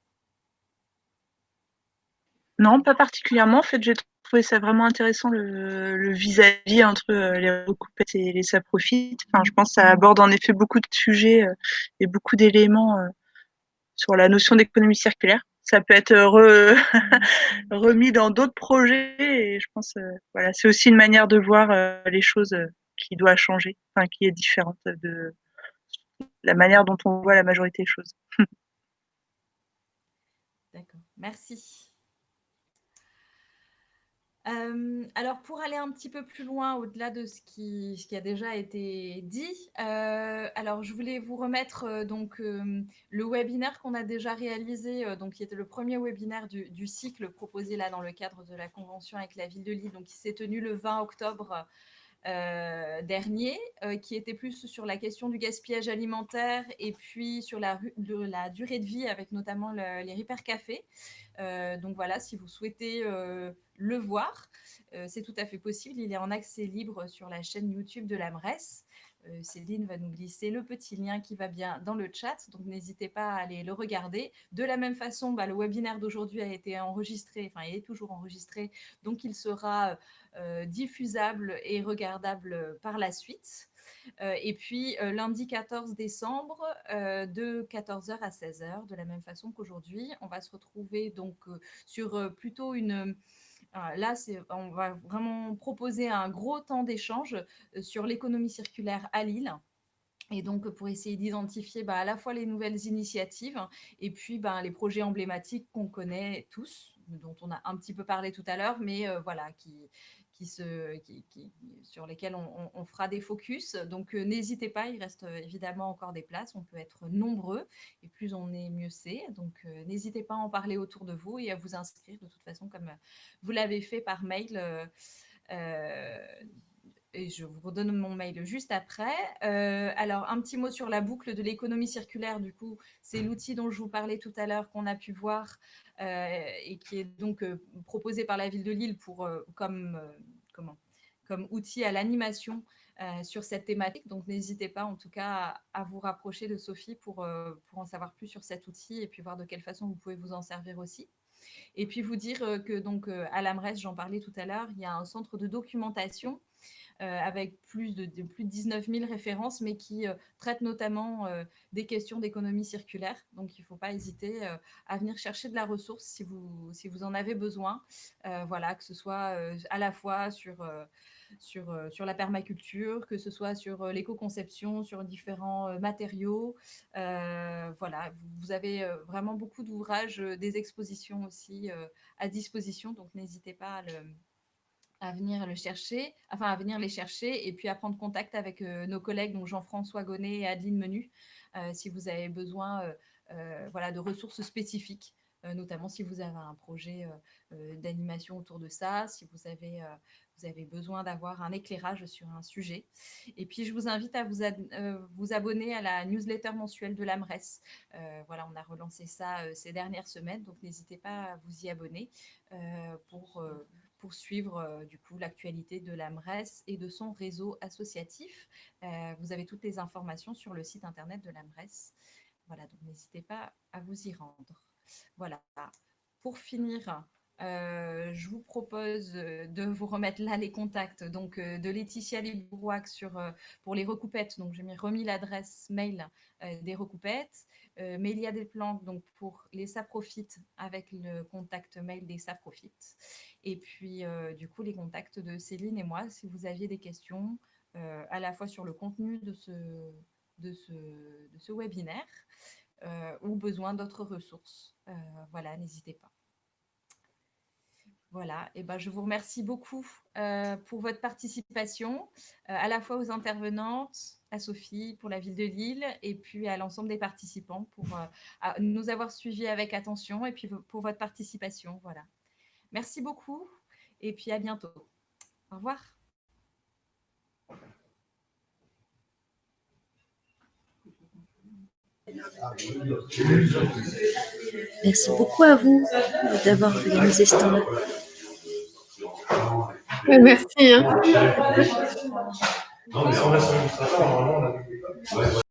Non, pas particulièrement. En fait, j'ai trouvé ça vraiment intéressant le vis-à-vis entre les recoupettes et les saprofites. Enfin, je pense que ça aborde en effet beaucoup de sujets et beaucoup d'éléments sur la notion d'économie circulaire. Ça peut être remis dans d'autres projets et je pense voilà, c'est aussi une manière de voir les choses qui doit changer, enfin qui est différente de la manière dont on voit la majorité des choses. D'accord, merci. Alors, pour aller un petit peu plus loin, au-delà de ce qui a déjà été dit, alors je voulais vous remettre donc le webinaire qu'on a déjà réalisé, donc qui était le premier webinaire du cycle proposé là dans le cadre de la convention avec la ville de Lille, donc qui s'est tenu le 20 octobre dernier, qui était plus sur la question du gaspillage alimentaire et puis sur la durée de vie avec notamment les Repair Café. Donc voilà, si vous souhaitez le voir, c'est tout à fait possible. Il est en accès libre sur la chaîne YouTube de l'AMRES. Céline va nous glisser le petit lien qui va bien dans le chat, donc n'hésitez pas à aller le regarder. De la même façon, le webinaire d'aujourd'hui a été enregistré, enfin il est toujours enregistré, donc il sera diffusable et regardable par la suite. Et puis lundi 14 décembre, de 14h à 16h, de la même façon qu'aujourd'hui, on va se retrouver donc sur plutôt une... Là, on va vraiment proposer un gros temps d'échange sur l'économie circulaire à Lille. Et donc, pour essayer d'identifier à la fois les nouvelles initiatives et puis les projets emblématiques qu'on connaît tous, dont on a un petit peu parlé tout à l'heure, mais voilà, sur lesquels on fera des focus. Donc, n'hésitez pas, il reste évidemment encore des places. On peut être nombreux et plus on est, mieux c'est. Donc, n'hésitez pas à en parler autour de vous et à vous inscrire de toute façon comme vous l'avez fait par mail. Et je vous redonne mon mail juste après. Alors, un petit mot sur la boucle de l'économie circulaire. Du coup, c'est l'outil dont je vous parlais tout à l'heure qu'on a pu voir et qui est donc proposé par la ville de Lille comme outil à l'animation sur cette thématique. Donc, n'hésitez pas en tout cas à vous rapprocher de Sophie pour en savoir plus sur cet outil et puis voir de quelle façon vous pouvez vous en servir aussi. Et puis vous dire que donc à l'AMRES, j'en parlais tout à l'heure, il y a un centre de documentation avec plus de 19 000 références, mais qui traite notamment des questions d'économie circulaire. Donc, il ne faut pas hésiter à venir chercher de la ressource si vous en avez besoin. Voilà, que ce soit à la fois sur la permaculture, que ce soit sur l'éco-conception, sur différents matériaux. Voilà, vous avez vraiment beaucoup d'ouvrages, des expositions aussi à disposition, donc n'hésitez pas à venir les chercher et puis à prendre contact avec nos collègues, donc Jean-François Gonnet et Adeline Menu, si vous avez besoin de ressources spécifiques, notamment si vous avez un projet d'animation autour de ça, si vous avez besoin d'avoir un éclairage sur un sujet. Et puis, je vous invite à vous abonner à la newsletter mensuelle de l'AMRES. Voilà, on a relancé ça ces dernières semaines, donc n'hésitez pas à vous y abonner pour suivre du coup l'actualité de l'AMRES et de son réseau associatif. Vous avez toutes les informations sur le site internet de l'AMRES. Voilà, donc n'hésitez pas à vous y rendre. Voilà pour finir, je vous propose de vous remettre là les contacts donc, de Laetitia Librouac pour les recoupettes. Donc, j'ai remis l'adresse mail des recoupettes. Mélia Desplanques donc, pour les Saprofit avec le contact mail des Saprofit. Et puis, du coup, les contacts de Céline et moi, si vous aviez des questions à la fois sur le contenu de ce webinaire ou besoin d'autres ressources. Voilà, n'hésitez pas. Voilà, et ben, je vous remercie beaucoup pour votre participation, à la fois aux intervenantes, à Sophie pour la ville de Lille, et puis à l'ensemble des participants pour nous avoir suivis avec attention et puis pour votre participation. Voilà. Merci beaucoup et puis à bientôt. Au revoir. Merci beaucoup à vous d'avoir organisé ce temps-là. Merci. Hein. Non, mais en administrateur, normalement, on a